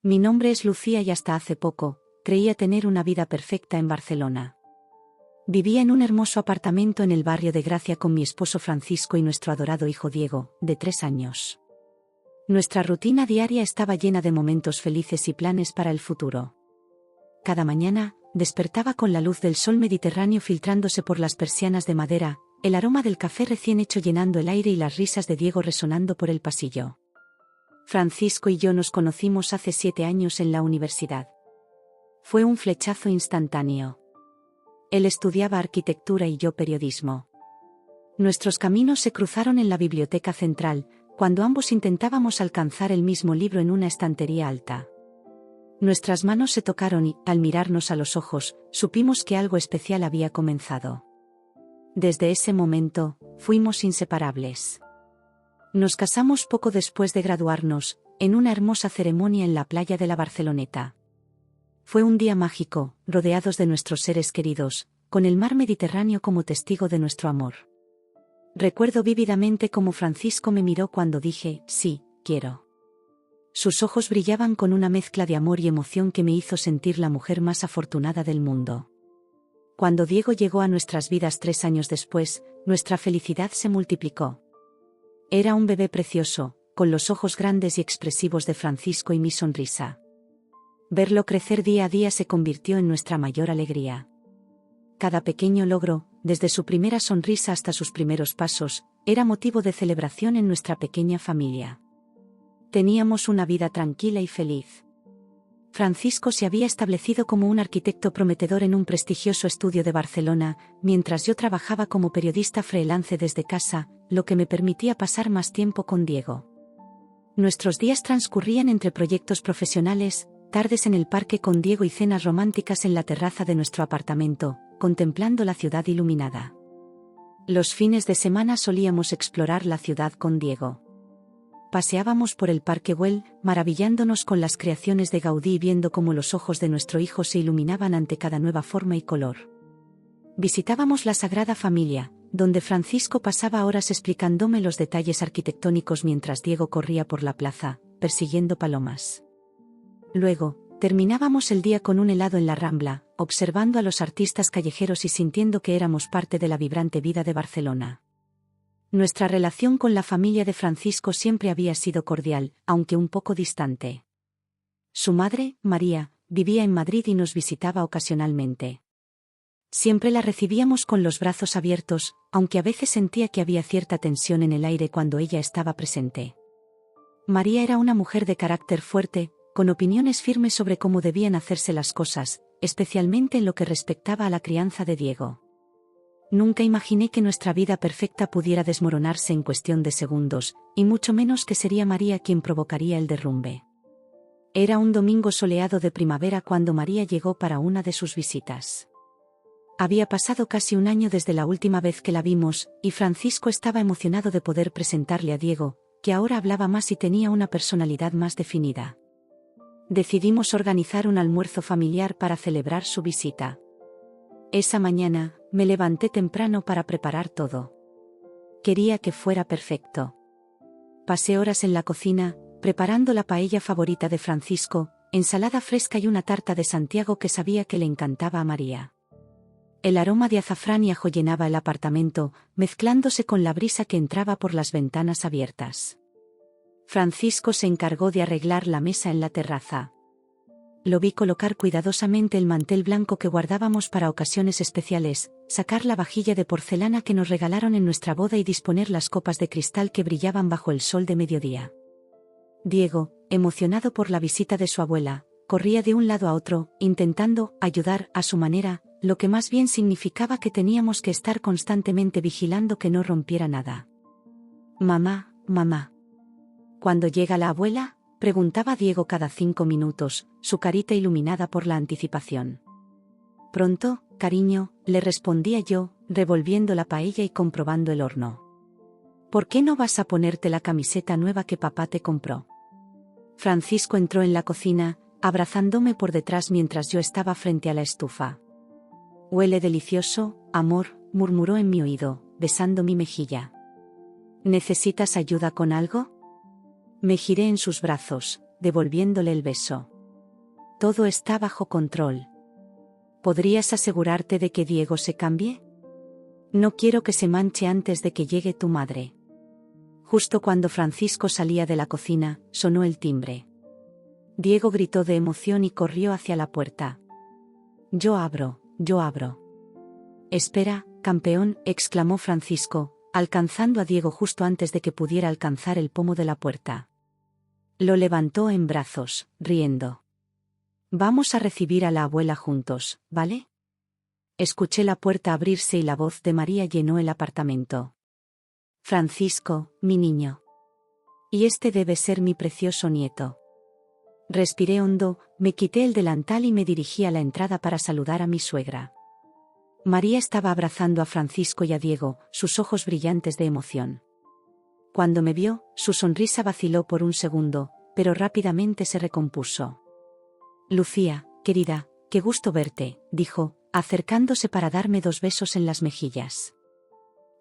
Mi nombre es Lucía y hasta hace poco, creía tener una vida perfecta en Barcelona. Vivía en un hermoso apartamento en el barrio de Gracia con mi esposo Francisco y nuestro adorado hijo Diego, de 3 años. Nuestra rutina diaria estaba llena de momentos felices y planes para el futuro. Cada mañana, despertaba con la luz del sol mediterráneo filtrándose por las persianas de madera, el aroma del café recién hecho llenando el aire y las risas de Diego resonando por el pasillo. Francisco y yo nos conocimos hace 7 años en la universidad. Fue un flechazo instantáneo. Él estudiaba arquitectura y yo periodismo. Nuestros caminos se cruzaron en la biblioteca central, cuando ambos intentábamos alcanzar el mismo libro en una estantería alta. Nuestras manos se tocaron y, al mirarnos a los ojos, supimos que algo especial había comenzado. Desde ese momento, fuimos inseparables. Nos casamos poco después de graduarnos, en una hermosa ceremonia en la playa de la Barceloneta. Fue un día mágico, rodeados de nuestros seres queridos, con el mar Mediterráneo como testigo de nuestro amor. Recuerdo vívidamente cómo Francisco me miró cuando dije, sí, quiero. Sus ojos brillaban con una mezcla de amor y emoción que me hizo sentir la mujer más afortunada del mundo. Cuando Diego llegó a nuestras vidas 3 años después, nuestra felicidad se multiplicó. Era un bebé precioso, con los ojos grandes y expresivos de Francisco y mi sonrisa. Verlo crecer día a día se convirtió en nuestra mayor alegría. Cada pequeño logro, desde su primera sonrisa hasta sus primeros pasos, era motivo de celebración en nuestra pequeña familia. Teníamos una vida tranquila y feliz. Francisco se había establecido como un arquitecto prometedor en un prestigioso estudio de Barcelona, mientras yo trabajaba como periodista freelance desde casa, lo que me permitía pasar más tiempo con Diego. Nuestros días transcurrían entre proyectos profesionales, tardes en el parque con Diego y cenas románticas en la terraza de nuestro apartamento, contemplando la ciudad iluminada. Los fines de semana solíamos explorar la ciudad con Diego. Paseábamos por el Parque Güell, maravillándonos con las creaciones de Gaudí y viendo cómo los ojos de nuestro hijo se iluminaban ante cada nueva forma y color. Visitábamos la Sagrada Familia, donde Francisco pasaba horas explicándome los detalles arquitectónicos mientras Diego corría por la plaza, persiguiendo palomas. Luego, terminábamos el día con un helado en la Rambla, observando a los artistas callejeros y sintiendo que éramos parte de la vibrante vida de Barcelona. Nuestra relación con la familia de Francisco siempre había sido cordial, aunque un poco distante. Su madre, María, vivía en Madrid y nos visitaba ocasionalmente. Siempre la recibíamos con los brazos abiertos, aunque a veces sentía que había cierta tensión en el aire cuando ella estaba presente. María era una mujer de carácter fuerte, con opiniones firmes sobre cómo debían hacerse las cosas, especialmente en lo que respectaba a la crianza de Diego. Nunca imaginé que nuestra vida perfecta pudiera desmoronarse en cuestión de segundos, y mucho menos que sería María quien provocaría el derrumbe. Era un domingo soleado de primavera cuando María llegó para una de sus visitas. Había pasado casi un año desde la última vez que la vimos, y Francisco estaba emocionado de poder presentarle a Diego, que ahora hablaba más y tenía una personalidad más definida. Decidimos organizar un almuerzo familiar para celebrar su visita. Esa mañana, me levanté temprano para preparar todo. Quería que fuera perfecto. Pasé horas en la cocina, preparando la paella favorita de Francisco, ensalada fresca y una tarta de Santiago que sabía que le encantaba a María. El aroma de azafrán y ajo llenaba el apartamento, mezclándose con la brisa que entraba por las ventanas abiertas. Francisco se encargó de arreglar la mesa en la terraza. Lo vi colocar cuidadosamente el mantel blanco que guardábamos para ocasiones especiales, sacar la vajilla de porcelana que nos regalaron en nuestra boda y disponer las copas de cristal que brillaban bajo el sol de mediodía. Diego, emocionado por la visita de su abuela, corría de un lado a otro, intentando ayudar a su manera, lo que más bien significaba que teníamos que estar constantemente vigilando que no rompiera nada. «Mamá, mamá. ¿Cuándo llega la abuela?», preguntaba Diego cada 5 minutos, su carita iluminada por la anticipación. «Pronto, cariño», le respondía yo, revolviendo la paella y comprobando el horno. «¿Por qué no vas a ponerte la camiseta nueva que papá te compró?». Francisco entró en la cocina, abrazándome por detrás mientras yo estaba frente a la estufa. «Huele delicioso, amor», murmuró en mi oído, besando mi mejilla. «¿Necesitas ayuda con algo?». Me giré en sus brazos, devolviéndole el beso. Todo está bajo control. ¿Podrías asegurarte de que Diego se cambie? No quiero que se manche antes de que llegue tu madre. Justo cuando Francisco salía de la cocina, sonó el timbre. Diego gritó de emoción y corrió hacia la puerta. Yo abro, yo abro. Espera, campeón, exclamó Francisco, alcanzando a Diego justo antes de que pudiera alcanzar el pomo de la puerta. Lo levantó en brazos, riendo. Vamos a recibir a la abuela juntos, ¿vale? Escuché la puerta abrirse y la voz de María llenó el apartamento. Francisco, mi niño. Y este debe ser mi precioso nieto. Respiré hondo, me quité el delantal y me dirigí a la entrada para saludar a mi suegra. María estaba abrazando a Francisco y a Diego, sus ojos brillantes de emoción. Cuando me vio, su sonrisa vaciló por un segundo, pero rápidamente se recompuso. Lucía, querida, qué gusto verte, dijo, acercándose para darme 2 besos en las mejillas.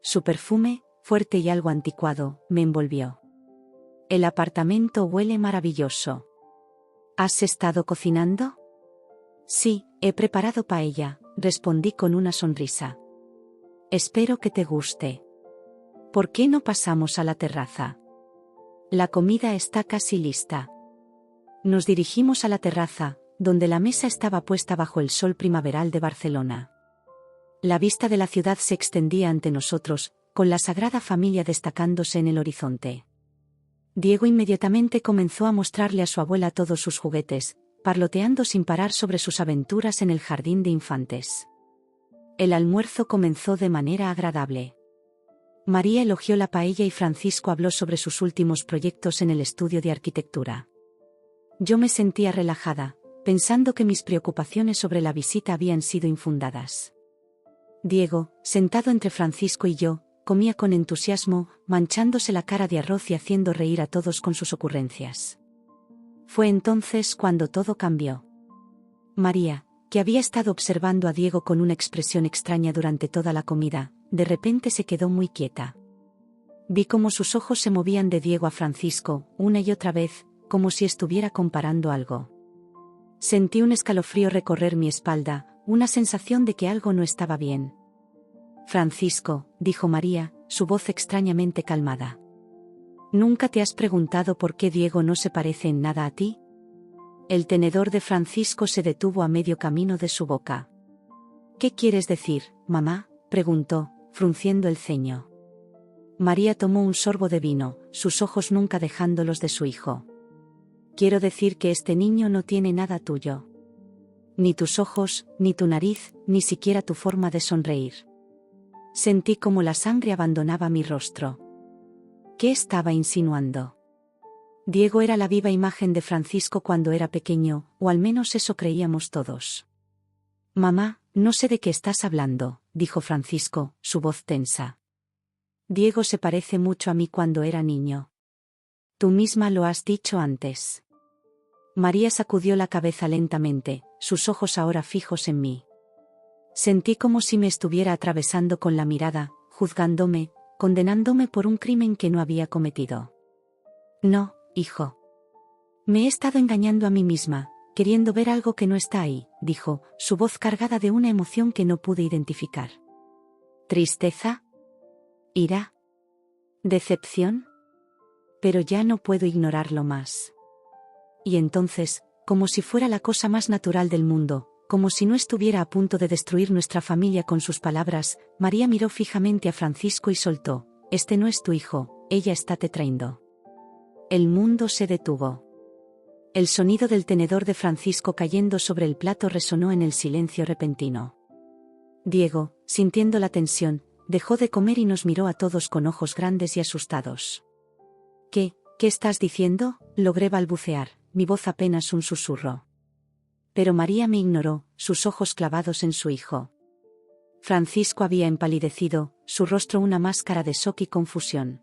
Su perfume, fuerte y algo anticuado, me envolvió. El apartamento huele maravilloso. ¿Has estado cocinando? Sí, he preparado paella, respondí con una sonrisa. Espero que te guste. ¿Por qué no pasamos a la terraza? La comida está casi lista. Nos dirigimos a la terraza, donde la mesa estaba puesta bajo el sol primaveral de Barcelona. La vista de la ciudad se extendía ante nosotros, con la Sagrada Familia destacándose en el horizonte. Diego inmediatamente comenzó a mostrarle a su abuela todos sus juguetes, parloteando sin parar sobre sus aventuras en el jardín de infantes. El almuerzo comenzó de manera agradable. María elogió la paella y Francisco habló sobre sus últimos proyectos en el estudio de arquitectura. Yo me sentía relajada, pensando que mis preocupaciones sobre la visita habían sido infundadas. Diego, sentado entre Francisco y yo, comía con entusiasmo, manchándose la cara de arroz y haciendo reír a todos con sus ocurrencias. Fue entonces cuando todo cambió. María, que había estado observando a Diego con una expresión extraña durante toda la comida, de repente se quedó muy quieta. Vi cómo sus ojos se movían de Diego a Francisco, una y otra vez, como si estuviera comparando algo. Sentí un escalofrío recorrer mi espalda, una sensación de que algo no estaba bien. Francisco, dijo María, su voz extrañamente calmada. ¿Nunca te has preguntado por qué Diego no se parece en nada a ti? El tenedor de Francisco se detuvo a medio camino de su boca. ¿Qué quieres decir, mamá?, preguntó, frunciendo el ceño. María tomó un sorbo de vino, sus ojos nunca dejando los de su hijo. Quiero decir que este niño no tiene nada tuyo. Ni tus ojos, ni tu nariz, ni siquiera tu forma de sonreír. Sentí como la sangre abandonaba mi rostro. ¿Qué estaba insinuando? Diego era la viva imagen de Francisco cuando era pequeño, o al menos eso creíamos todos. Mamá, no sé de qué estás hablando, dijo Francisco, su voz tensa. Diego se parece mucho a mí cuando era niño. Tú misma lo has dicho antes. María sacudió la cabeza lentamente, sus ojos ahora fijos en mí. Sentí como si me estuviera atravesando con la mirada, juzgándome, condenándome por un crimen que no había cometido. No, hijo. Me he estado engañando a mí misma, queriendo ver algo que no está ahí, dijo, su voz cargada de una emoción que no pude identificar. ¿Tristeza? ¿Ira? ¿Decepción? Pero ya no puedo ignorarlo más. Y entonces, como si fuera la cosa más natural del mundo, como si no estuviera a punto de destruir nuestra familia con sus palabras, María miró fijamente a Francisco y soltó: «Este no es tu hijo, ella está te traindo». El mundo se detuvo. El sonido del tenedor de Francisco cayendo sobre el plato resonó en el silencio repentino. Diego, sintiendo la tensión, dejó de comer y nos miró a todos con ojos grandes y asustados. ¿Qué estás diciendo?», logré balbucear, mi voz apenas un susurro. Pero María me ignoró, sus ojos clavados en su hijo. Francisco había empalidecido, su rostro una máscara de shock y confusión.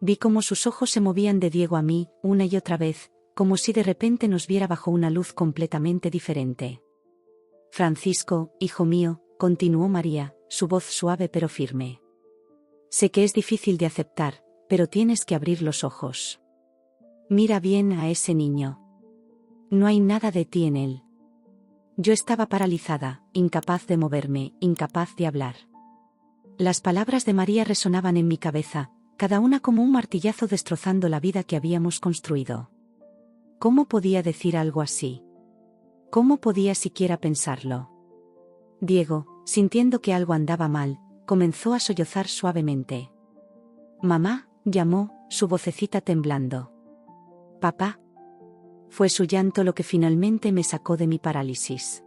Vi cómo sus ojos se movían de Diego a mí, una y otra vez, como si de repente nos viera bajo una luz completamente diferente. «Francisco, hijo mío», continuó María, su voz suave pero firme. «Sé que es difícil de aceptar, pero tienes que abrir los ojos. Mira bien a ese niño. No hay nada de ti en él. Yo estaba paralizada, incapaz de moverme, incapaz de hablar. Las palabras de María resonaban en mi cabeza, cada una como un martillazo destrozando la vida que habíamos construido. ¿Cómo podía decir algo así? ¿Cómo podía siquiera pensarlo? Diego, sintiendo que algo andaba mal, comenzó a sollozar suavemente. «Mamá», llamó, su vocecita temblando. «Papá». Fue su llanto lo que finalmente me sacó de mi parálisis.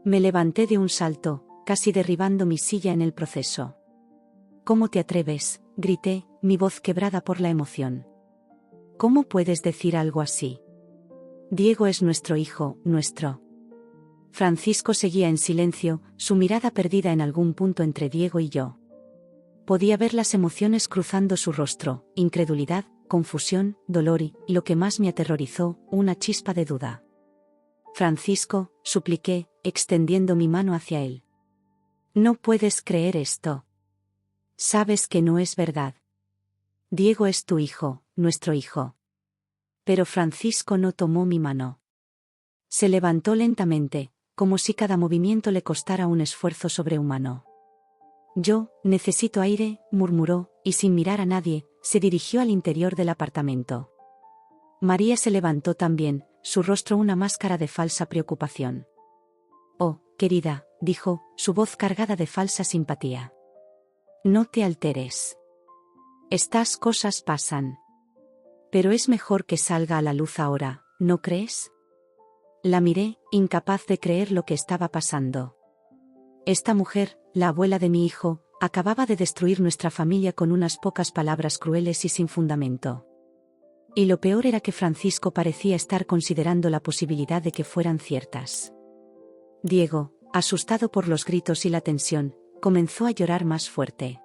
Me levanté de un salto, casi derribando mi silla en el proceso. «¿Cómo te atreves?», grité, mi voz quebrada por la emoción. «¿Cómo puedes decir algo así? Diego es nuestro hijo, nuestro». Francisco seguía en silencio, su mirada perdida en algún punto entre Diego y yo. Podía ver las emociones cruzando su rostro, incredulidad, confusión, dolor y, lo que más me aterrorizó, una chispa de duda. «Francisco», supliqué, extendiendo mi mano hacia él. «No puedes creer esto. Sabes que no es verdad. Diego es tu hijo, nuestro hijo». Pero Francisco no tomó mi mano. Se levantó lentamente, como si cada movimiento le costara un esfuerzo sobrehumano. «Yo necesito aire», murmuró, y sin mirar a nadie, se dirigió al interior del apartamento. María se levantó también, su rostro una máscara de falsa preocupación. «Oh, querida», dijo, su voz cargada de falsa simpatía. «No te alteres. Estas cosas pasan. Pero es mejor que salga a la luz ahora, ¿no crees?». La miré, incapaz de creer lo que estaba pasando. Esta mujer, la abuela de mi hijo, acababa de destruir nuestra familia con unas pocas palabras crueles y sin fundamento. Y lo peor era que Francisco parecía estar considerando la posibilidad de que fueran ciertas. Diego, asustado por los gritos y la tensión, comenzó a llorar más fuerte.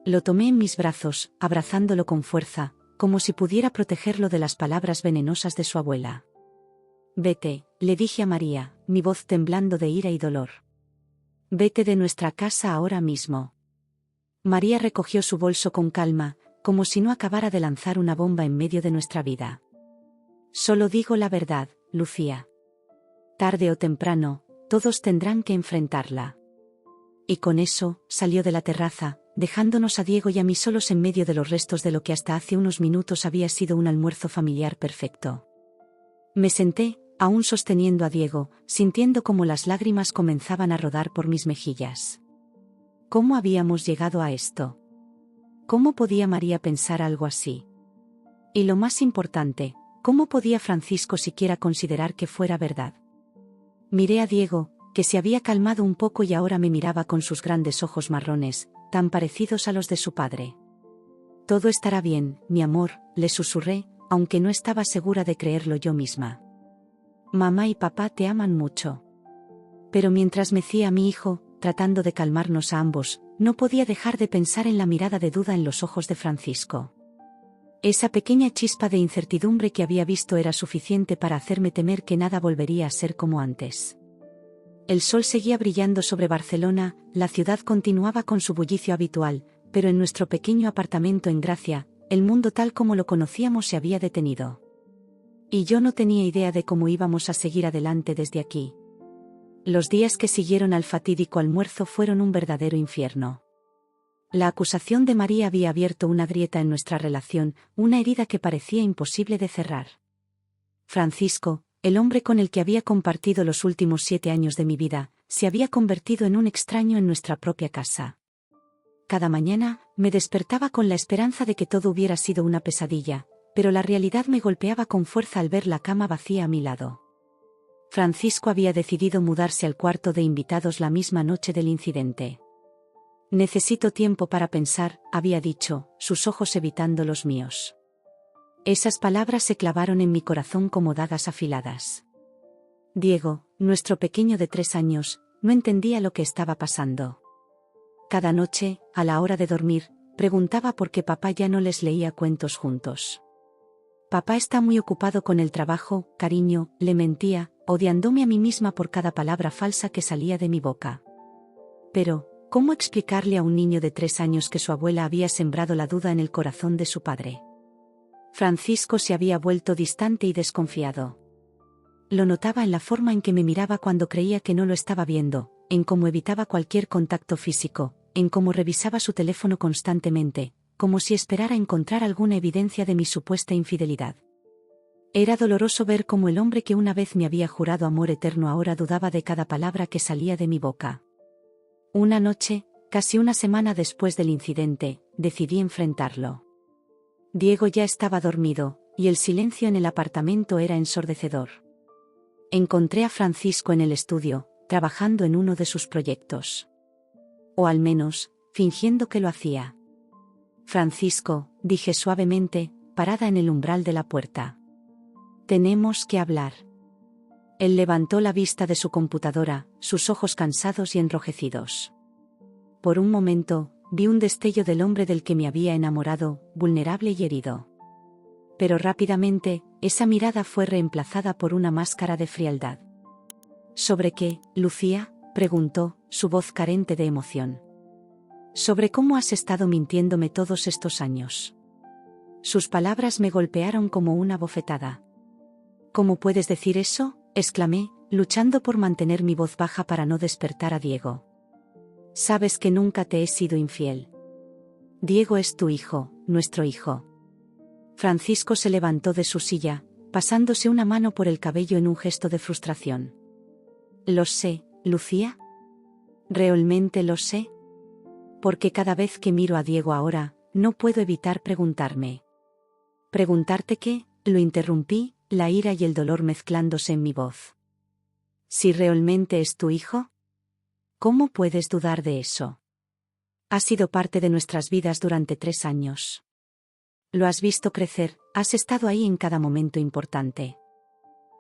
Lo tomé en mis brazos, abrazándolo con fuerza, como si pudiera protegerlo de las palabras venenosas de su abuela. «Vete», le dije a María, mi voz temblando de ira y dolor. «Vete de nuestra casa ahora mismo». María recogió su bolso con calma, como si no acabara de lanzar una bomba en medio de nuestra vida. «Solo digo la verdad, Lucía. Tarde o temprano, todos tendrán que enfrentarla». Y con eso, salió de la terraza, dejándonos a Diego y a mí solos en medio de los restos de lo que hasta hace unos minutos había sido un almuerzo familiar perfecto. Me senté, aún sosteniendo a Diego, sintiendo cómo las lágrimas comenzaban a rodar por mis mejillas. ¿Cómo habíamos llegado a esto? ¿Cómo podía María pensar algo así? Y lo más importante, ¿cómo podía Francisco siquiera considerar que fuera verdad? Miré a Diego, que se había calmado un poco y ahora me miraba con sus grandes ojos marrones, tan parecidos a los de su padre. «Todo estará bien, mi amor», le susurré, aunque no estaba segura de creerlo yo misma. «Mamá y papá te aman mucho». Pero mientras mecía a mi hijo, tratando de calmarnos a ambos, no podía dejar de pensar en la mirada de duda en los ojos de Francisco. Esa pequeña chispa de incertidumbre que había visto era suficiente para hacerme temer que nada volvería a ser como antes. El sol seguía brillando sobre Barcelona, la ciudad continuaba con su bullicio habitual, pero en nuestro pequeño apartamento en Gracia, el mundo tal como lo conocíamos se había detenido. Y yo no tenía idea de cómo íbamos a seguir adelante desde aquí. Los días que siguieron al fatídico almuerzo fueron un verdadero infierno. La acusación de María había abierto una grieta en nuestra relación, una herida que parecía imposible de cerrar. Francisco, el hombre con el que había compartido los últimos 7 años de mi vida, se había convertido en un extraño en nuestra propia casa. Cada mañana, me despertaba con la esperanza de que todo hubiera sido una pesadilla, pero la realidad me golpeaba con fuerza al ver la cama vacía a mi lado. Francisco había decidido mudarse al cuarto de invitados la misma noche del incidente. «Necesito tiempo para pensar», había dicho, sus ojos evitando los míos. Esas palabras se clavaron en mi corazón como dagas afiladas. Diego, nuestro pequeño de 3 años, no entendía lo que estaba pasando. Cada noche, a la hora de dormir, preguntaba por qué papá ya no les leía cuentos juntos. «Papá está muy ocupado con el trabajo, cariño», le mentía, odiándome a mí misma por cada palabra falsa que salía de mi boca. Pero, ¿cómo explicarle a un niño de 3 años que su abuela había sembrado la duda en el corazón de su padre? Francisco se había vuelto distante y desconfiado. Lo notaba en la forma en que me miraba cuando creía que no lo estaba viendo, en cómo evitaba cualquier contacto físico, en cómo revisaba su teléfono constantemente, como si esperara encontrar alguna evidencia de mi supuesta infidelidad. Era doloroso ver cómo el hombre que una vez me había jurado amor eterno ahora dudaba de cada palabra que salía de mi boca. Una noche, casi una semana después del incidente, decidí enfrentarlo. Diego ya estaba dormido, y el silencio en el apartamento era ensordecedor. Encontré a Francisco en el estudio, trabajando en uno de sus proyectos. O al menos, fingiendo que lo hacía. Francisco, dije suavemente, parada en el umbral de la puerta. Tenemos que hablar. Él levantó la vista de su computadora, sus ojos cansados y enrojecidos. Por un momento, vi un destello del hombre del que me había enamorado, vulnerable y herido. Pero rápidamente, esa mirada fue reemplazada por una máscara de frialdad. ¿Sobre qué, Lucía?, preguntó, su voz carente de emoción. Sobre cómo has estado mintiéndome todos estos años. Sus palabras me golpearon como una bofetada. ¿Cómo puedes decir eso?, exclamé, luchando por mantener mi voz baja para no despertar a Diego. Sabes que nunca te he sido infiel. Diego es tu hijo, nuestro hijo. Francisco se levantó de su silla, pasándose una mano por el cabello en un gesto de frustración. Lo sé, Lucía. ¿Realmente lo sé? Porque cada vez que miro a Diego ahora, no puedo evitar preguntarme. ¿Preguntarte qué?, lo interrumpí, la ira y el dolor mezclándose en mi voz. ¿Si realmente es tu hijo? ¿Cómo puedes dudar de eso? Ha sido parte de nuestras vidas durante 3 años. Lo has visto crecer, has estado ahí en cada momento importante.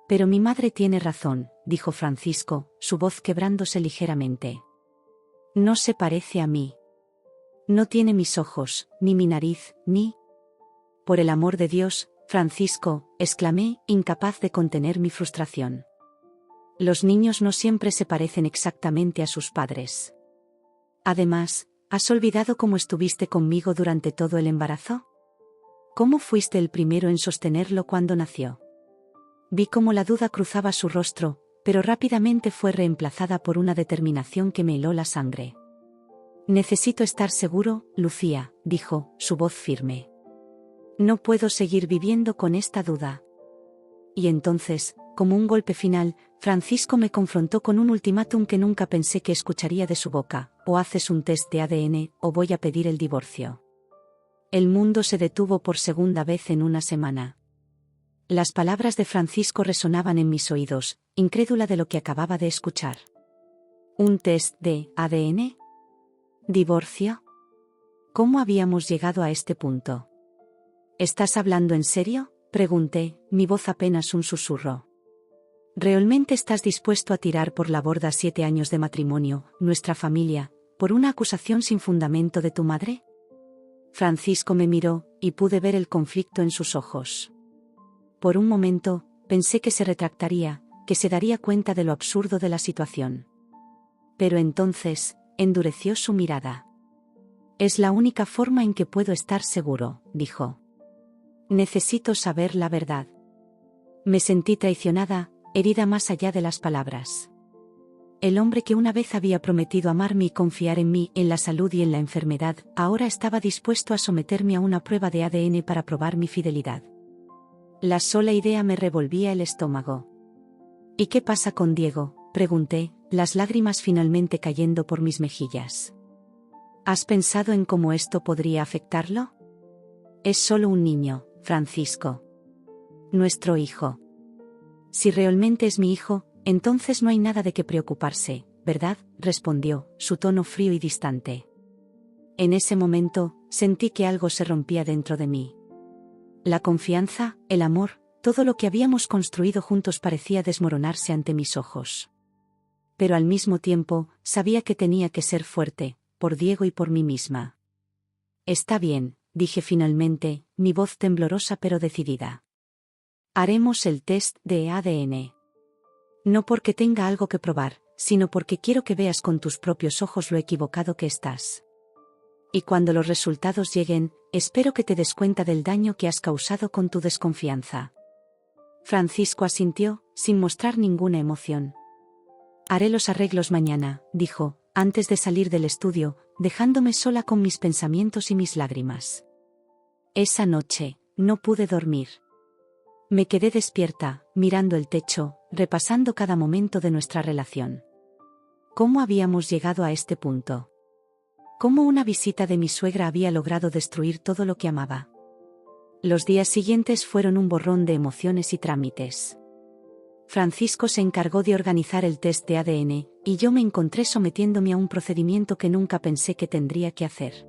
Pero mi madre tiene razón, dijo Francisco, su voz quebrándose ligeramente. No se parece a mí. No tiene mis ojos, ni mi nariz, ni... Por el amor de Dios, Francisco, exclamé, incapaz de contener mi frustración. Los niños no siempre se parecen exactamente a sus padres. Además, ¿has olvidado cómo estuviste conmigo durante todo el embarazo? ¿Cómo fuiste el primero en sostenerlo cuando nació? Vi cómo la duda cruzaba su rostro, pero rápidamente fue reemplazada por una determinación que me heló la sangre. Necesito estar seguro, Lucía, dijo, su voz firme. No puedo seguir viviendo con esta duda. Y entonces, como un golpe final, Francisco me confrontó con un ultimátum que nunca pensé que escucharía de su boca: o haces un test de ADN, o voy a pedir el divorcio. El mundo se detuvo por segunda vez en una semana. Las palabras de Francisco resonaban en mis oídos, incrédula de lo que acababa de escuchar. ¿Un test de ADN? ¿Divorcio? ¿Cómo habíamos llegado a este punto? ¿Estás hablando en serio?, pregunté, mi voz apenas un susurro. ¿Realmente estás dispuesto a tirar por la borda 7 años de matrimonio, nuestra familia, por una acusación sin fundamento de tu madre? Francisco me miró, y pude ver el conflicto en sus ojos. Por un momento, pensé que se retractaría, que se daría cuenta de lo absurdo de la situación. Pero entonces, endureció su mirada. Es la única forma en que puedo estar seguro, dijo. Necesito saber la verdad. Me sentí traicionada, herida más allá de las palabras. El hombre que una vez había prometido amarme y confiar en mí, en la salud y en la enfermedad, ahora estaba dispuesto a someterme a una prueba de ADN para probar mi fidelidad. La sola idea me revolvía el estómago. ¿Y qué pasa con Diego?, pregunté, las lágrimas finalmente cayendo por mis mejillas. ¿Has pensado en cómo esto podría afectarlo? Es solo un niño, Francisco. Nuestro hijo. Si realmente es mi hijo, entonces no hay nada de qué preocuparse, ¿verdad?, respondió, su tono frío y distante. En ese momento, sentí que algo se rompía dentro de mí. La confianza, el amor, todo lo que habíamos construido juntos parecía desmoronarse ante mis ojos. Pero al mismo tiempo, sabía que tenía que ser fuerte, por Diego y por mí misma. Está bien, dije finalmente, mi voz temblorosa pero decidida. Haremos el test de ADN. No porque tenga algo que probar, sino porque quiero que veas con tus propios ojos lo equivocado que estás. Y cuando los resultados lleguen, espero que te des cuenta del daño que has causado con tu desconfianza. Francisco asintió, sin mostrar ninguna emoción. Haré los arreglos mañana, dijo, antes de salir del estudio, dejándome sola con mis pensamientos y mis lágrimas. Esa noche, no pude dormir. Me quedé despierta, mirando el techo, repasando cada momento de nuestra relación. ¿Cómo habíamos llegado a este punto? ¿Cómo una visita de mi suegra había logrado destruir todo lo que amaba? Los días siguientes fueron un borrón de emociones y trámites. Francisco se encargó de organizar el test de ADN, y yo me encontré sometiéndome a un procedimiento que nunca pensé que tendría que hacer.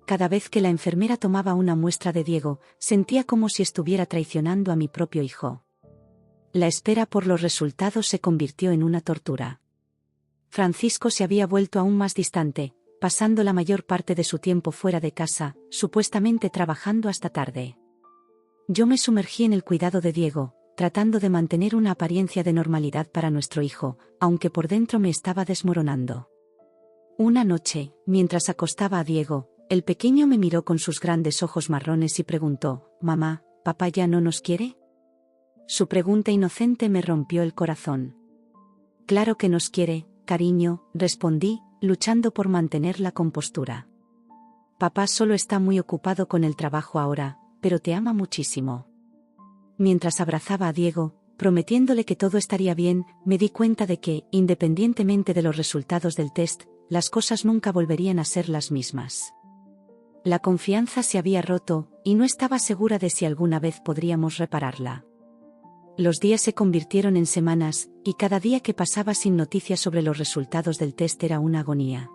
Cada vez que la enfermera tomaba una muestra de Diego, sentía como si estuviera traicionando a mi propio hijo. La espera por los resultados se convirtió en una tortura. Francisco se había vuelto aún más distante, pasando la mayor parte de su tiempo fuera de casa, supuestamente trabajando hasta tarde. Yo me sumergí en el cuidado de Diego, tratando de mantener una apariencia de normalidad para nuestro hijo, aunque por dentro me estaba desmoronando. Una noche, mientras acostaba a Diego, el pequeño me miró con sus grandes ojos marrones y preguntó: «Mamá, ¿papá ya no nos quiere?». Su pregunta inocente me rompió el corazón. «Claro que nos quiere, cariño», respondí, luchando por mantener la compostura. «Papá solo está muy ocupado con el trabajo ahora, pero te ama muchísimo». Mientras abrazaba a Diego, prometiéndole que todo estaría bien, me di cuenta de que, independientemente de los resultados del test, las cosas nunca volverían a ser las mismas. La confianza se había roto, y no estaba segura de si alguna vez podríamos repararla. Los días se convirtieron en semanas, y cada día que pasaba sin noticias sobre los resultados del test era una agonía.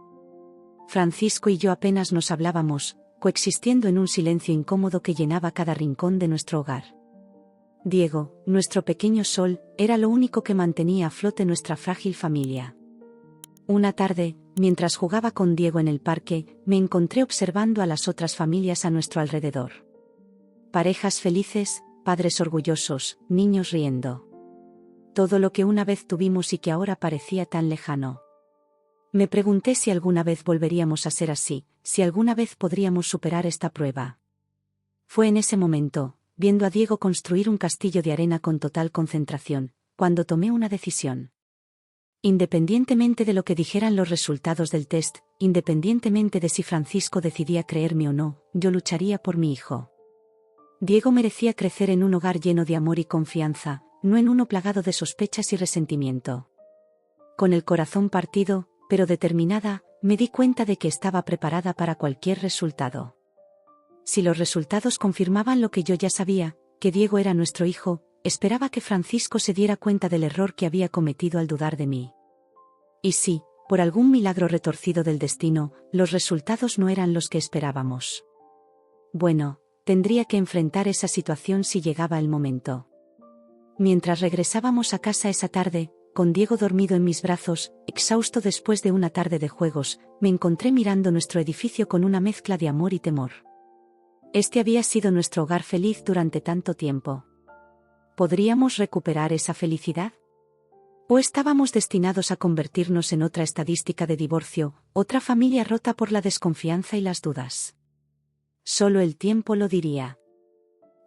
Francisco y yo apenas nos hablábamos, coexistiendo en un silencio incómodo que llenaba cada rincón de nuestro hogar. Diego, nuestro pequeño sol, era lo único que mantenía a flote nuestra frágil familia. Una tarde, mientras jugaba con Diego en el parque, me encontré observando a las otras familias a nuestro alrededor. Parejas felices, padres orgullosos, niños riendo. Todo lo que una vez tuvimos y que ahora parecía tan lejano. Me pregunté si alguna vez volveríamos a ser así, si alguna vez podríamos superar esta prueba. Fue en ese momento, viendo a Diego construir un castillo de arena con total concentración, cuando tomé una decisión. Independientemente de lo que dijeran los resultados del test, independientemente de si Francisco decidía creerme o no, yo lucharía por mi hijo. Diego merecía crecer en un hogar lleno de amor y confianza, no en uno plagado de sospechas y resentimiento. Con el corazón partido, pero determinada, me di cuenta de que estaba preparada para cualquier resultado. Si los resultados confirmaban lo que yo ya sabía, que Diego era nuestro hijo, esperaba que Francisco se diera cuenta del error que había cometido al dudar de mí. Y si, por algún milagro retorcido del destino, los resultados no eran los que esperábamos. Bueno, tendría que enfrentar esa situación si llegaba el momento. Mientras regresábamos a casa esa tarde, con Diego dormido en mis brazos, exhausto después de una tarde de juegos, me encontré mirando nuestro edificio con una mezcla de amor y temor. Este había sido nuestro hogar feliz durante tanto tiempo. ¿Podríamos recuperar esa felicidad? ¿O estábamos destinados a convertirnos en otra estadística de divorcio, otra familia rota por la desconfianza y las dudas? Solo el tiempo lo diría.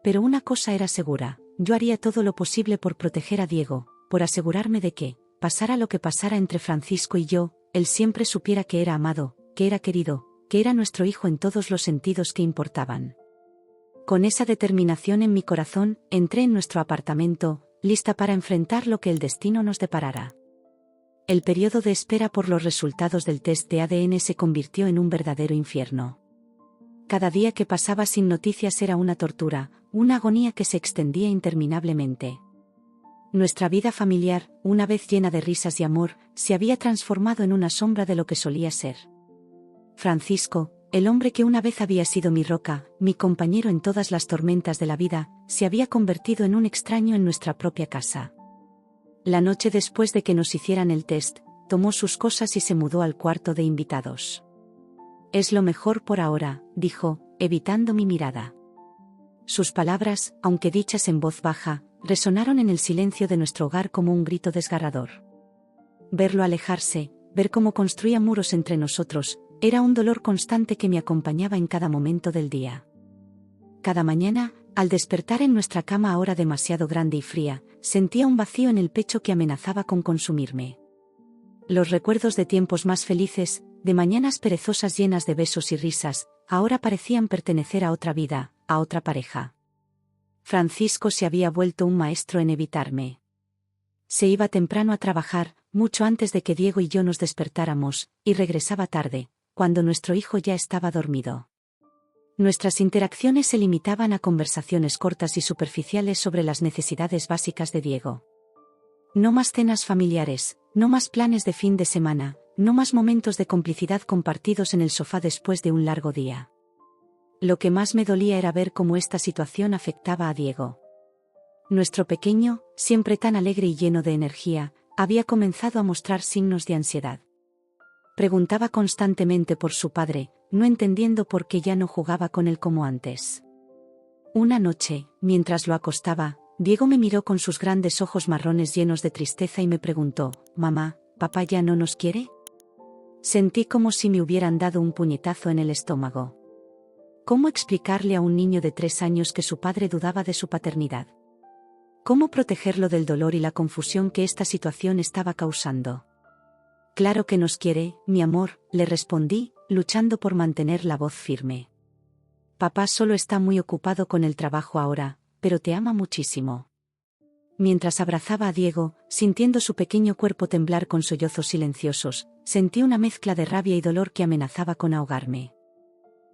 Pero una cosa era segura, yo haría todo lo posible por proteger a Diego, por asegurarme de que, pasara lo que pasara entre Francisco y yo, él siempre supiera que era amado, que era querido, que era nuestro hijo en todos los sentidos que importaban. Con esa determinación en mi corazón, entré en nuestro apartamento, lista para enfrentar lo que el destino nos deparara. El periodo de espera por los resultados del test de ADN se convirtió en un verdadero infierno. Cada día que pasaba sin noticias era una tortura, una agonía que se extendía interminablemente. Nuestra vida familiar, una vez llena de risas y amor, se había transformado en una sombra de lo que solía ser. Francisco, el hombre que una vez había sido mi roca, mi compañero en todas las tormentas de la vida, se había convertido en un extraño en nuestra propia casa. La noche después de que nos hicieran el test, tomó sus cosas y se mudó al cuarto de invitados. «Es lo mejor por ahora», dijo, evitando mi mirada. Sus palabras, aunque dichas en voz baja, resonaron en el silencio de nuestro hogar como un grito desgarrador. Verlo alejarse, ver cómo construía muros entre nosotros, Era un dolor constante que me acompañaba en cada momento del día. Cada mañana, al despertar en nuestra cama ahora demasiado grande y fría, sentía un vacío en el pecho que amenazaba con consumirme. Los recuerdos de tiempos más felices, de mañanas perezosas llenas de besos y risas, ahora parecían pertenecer a otra vida, a otra pareja. Francisco se había vuelto un maestro en evitarme. Se iba temprano a trabajar, mucho antes de que Diego y yo nos despertáramos, y regresaba tarde, cuando nuestro hijo ya estaba dormido. Nuestras interacciones se limitaban a conversaciones cortas y superficiales sobre las necesidades básicas de Diego. No más cenas familiares, no más planes de fin de semana, no más momentos de complicidad compartidos en el sofá después de un largo día. Lo que más me dolía era ver cómo esta situación afectaba a Diego. Nuestro pequeño, siempre tan alegre y lleno de energía, había comenzado a mostrar signos de ansiedad. Preguntaba constantemente por su padre, no entendiendo por qué ya no jugaba con él como antes. Una noche, mientras lo acostaba, Diego me miró con sus grandes ojos marrones llenos de tristeza y me preguntó: «Mamá, ¿papá ya no nos quiere?». Sentí como si me hubieran dado un puñetazo en el estómago. ¿Cómo explicarle a un niño de 3 años que su padre dudaba de su paternidad? ¿Cómo protegerlo del dolor y la confusión que esta situación estaba causando? «Claro que nos quiere, mi amor», le respondí, luchando por mantener la voz firme. «Papá solo está muy ocupado con el trabajo ahora, pero te ama muchísimo». Mientras abrazaba a Diego, sintiendo su pequeño cuerpo temblar con sollozos silenciosos, sentí una mezcla de rabia y dolor que amenazaba con ahogarme.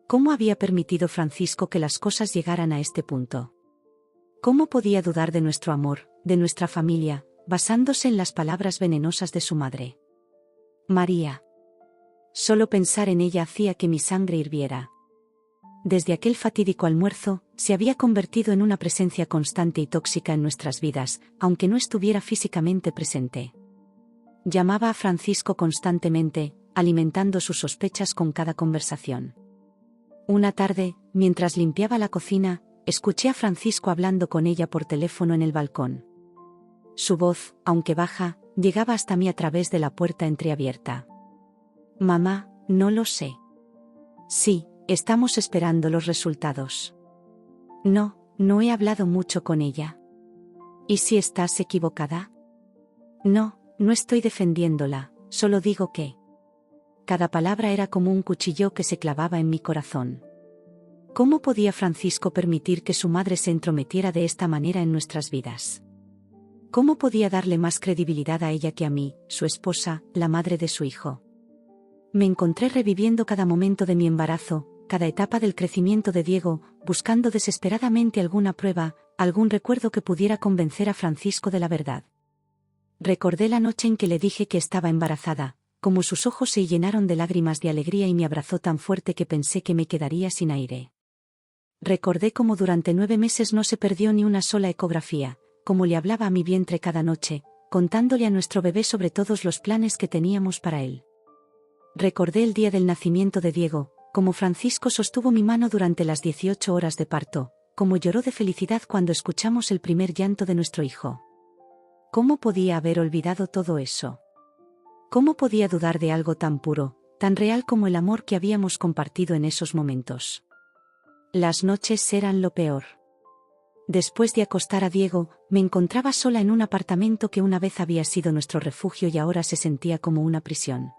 ¿Cómo había permitido Francisco que las cosas llegaran a este punto? ¿Cómo podía dudar de nuestro amor, de nuestra familia, basándose en las palabras venenosas de su madre? María. Solo pensar en ella hacía que mi sangre hirviera. Desde aquel fatídico almuerzo, se había convertido en una presencia constante y tóxica en nuestras vidas, aunque no estuviera físicamente presente. Llamaba a Francisco constantemente, alimentando sus sospechas con cada conversación. Una tarde, mientras limpiaba la cocina, escuché a Francisco hablando con ella por teléfono en el balcón. Su voz, aunque baja, llegaba hasta mí a través de la puerta entreabierta. «Mamá, no lo sé». «Sí, estamos esperando los resultados». «No, no he hablado mucho con ella». «¿Y si estás equivocada?» «No, no estoy defendiéndola, solo digo que…». Cada palabra era como un cuchillo que se clavaba en mi corazón. ¿Cómo podía Francisco permitir que su madre se entrometiera de esta manera en nuestras vidas? ¿Cómo podía darle más credibilidad a ella que a mí, su esposa, la madre de su hijo? Me encontré reviviendo cada momento de mi embarazo, cada etapa del crecimiento de Diego, buscando desesperadamente alguna prueba, algún recuerdo que pudiera convencer a Francisco de la verdad. Recordé la noche en que le dije que estaba embarazada, como sus ojos se llenaron de lágrimas de alegría y me abrazó tan fuerte que pensé que me quedaría sin aire. Recordé cómo durante 9 meses no se perdió ni una sola ecografía, cómo le hablaba a mi vientre cada noche, contándole a nuestro bebé sobre todos los planes que teníamos para él. Recordé el día del nacimiento de Diego, cómo Francisco sostuvo mi mano durante las 18 horas de parto, cómo lloró de felicidad cuando escuchamos el primer llanto de nuestro hijo. ¿Cómo podía haber olvidado todo eso? ¿Cómo podía dudar de algo tan puro, tan real como el amor que habíamos compartido en esos momentos? Las noches eran lo peor. Después de acostar a Diego, me encontraba sola en un apartamento que una vez había sido nuestro refugio y ahora se sentía como una prisión.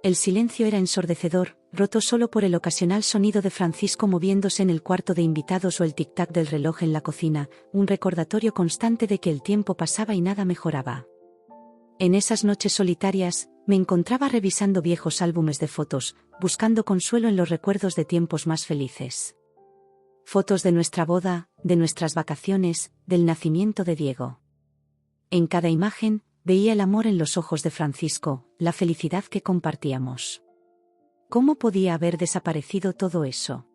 El silencio era ensordecedor, roto solo por el ocasional sonido de Francisco moviéndose en el cuarto de invitados o el tic-tac del reloj en la cocina, un recordatorio constante de que el tiempo pasaba y nada mejoraba. En esas noches solitarias, me encontraba revisando viejos álbumes de fotos, buscando consuelo en los recuerdos de tiempos más felices. Fotos de nuestra boda, de nuestras vacaciones, del nacimiento de Diego. En cada imagen, veía el amor en los ojos de Francisco, la felicidad que compartíamos. ¿Cómo podía haber desaparecido todo eso?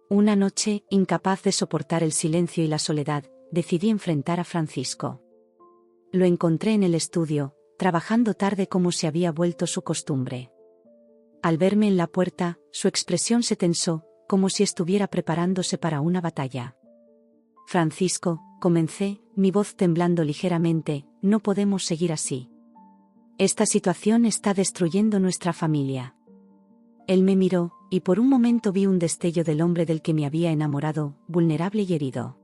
Una noche, incapaz de soportar el silencio y la soledad, decidí enfrentar a Francisco. Lo encontré en el estudio, trabajando tarde como se había vuelto su costumbre. Al verme en la puerta, su expresión se tensó, como si estuviera preparándose para una batalla. «Francisco», comencé, mi voz temblando ligeramente, «no podemos seguir así. Esta situación está destruyendo nuestra familia». Él me miró, y por un momento vi un destello del hombre del que me había enamorado, vulnerable y herido.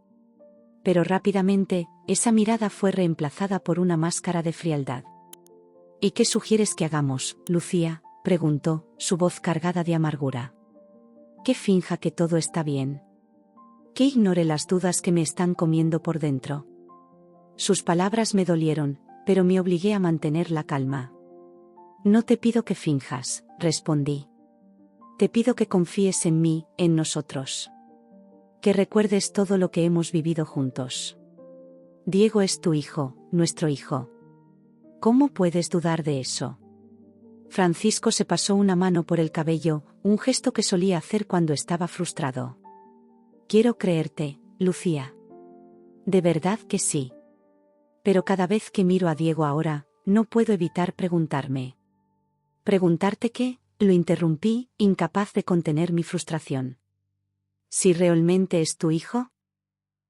Pero rápidamente, esa mirada fue reemplazada por una máscara de frialdad. ¿Y qué sugieres que hagamos, Lucía?, preguntó, su voz cargada de amargura. Que finja que todo está bien. Que ignore las dudas que me están comiendo por dentro. Sus palabras me dolieron, pero me obligué a mantener la calma. No te pido que finjas, respondí. Te pido que confíes en mí, en nosotros. Que recuerdes todo lo que hemos vivido juntos. Diego es tu hijo, nuestro hijo. ¿Cómo puedes dudar de eso? Francisco se pasó una mano por el cabello, un gesto que solía hacer cuando estaba frustrado. Quiero creerte, Lucía. De verdad que sí. Pero cada vez que miro a Diego ahora, no puedo evitar preguntarme. ¿Preguntarte qué? Lo interrumpí, incapaz de contener mi frustración. ¿Si realmente es tu hijo?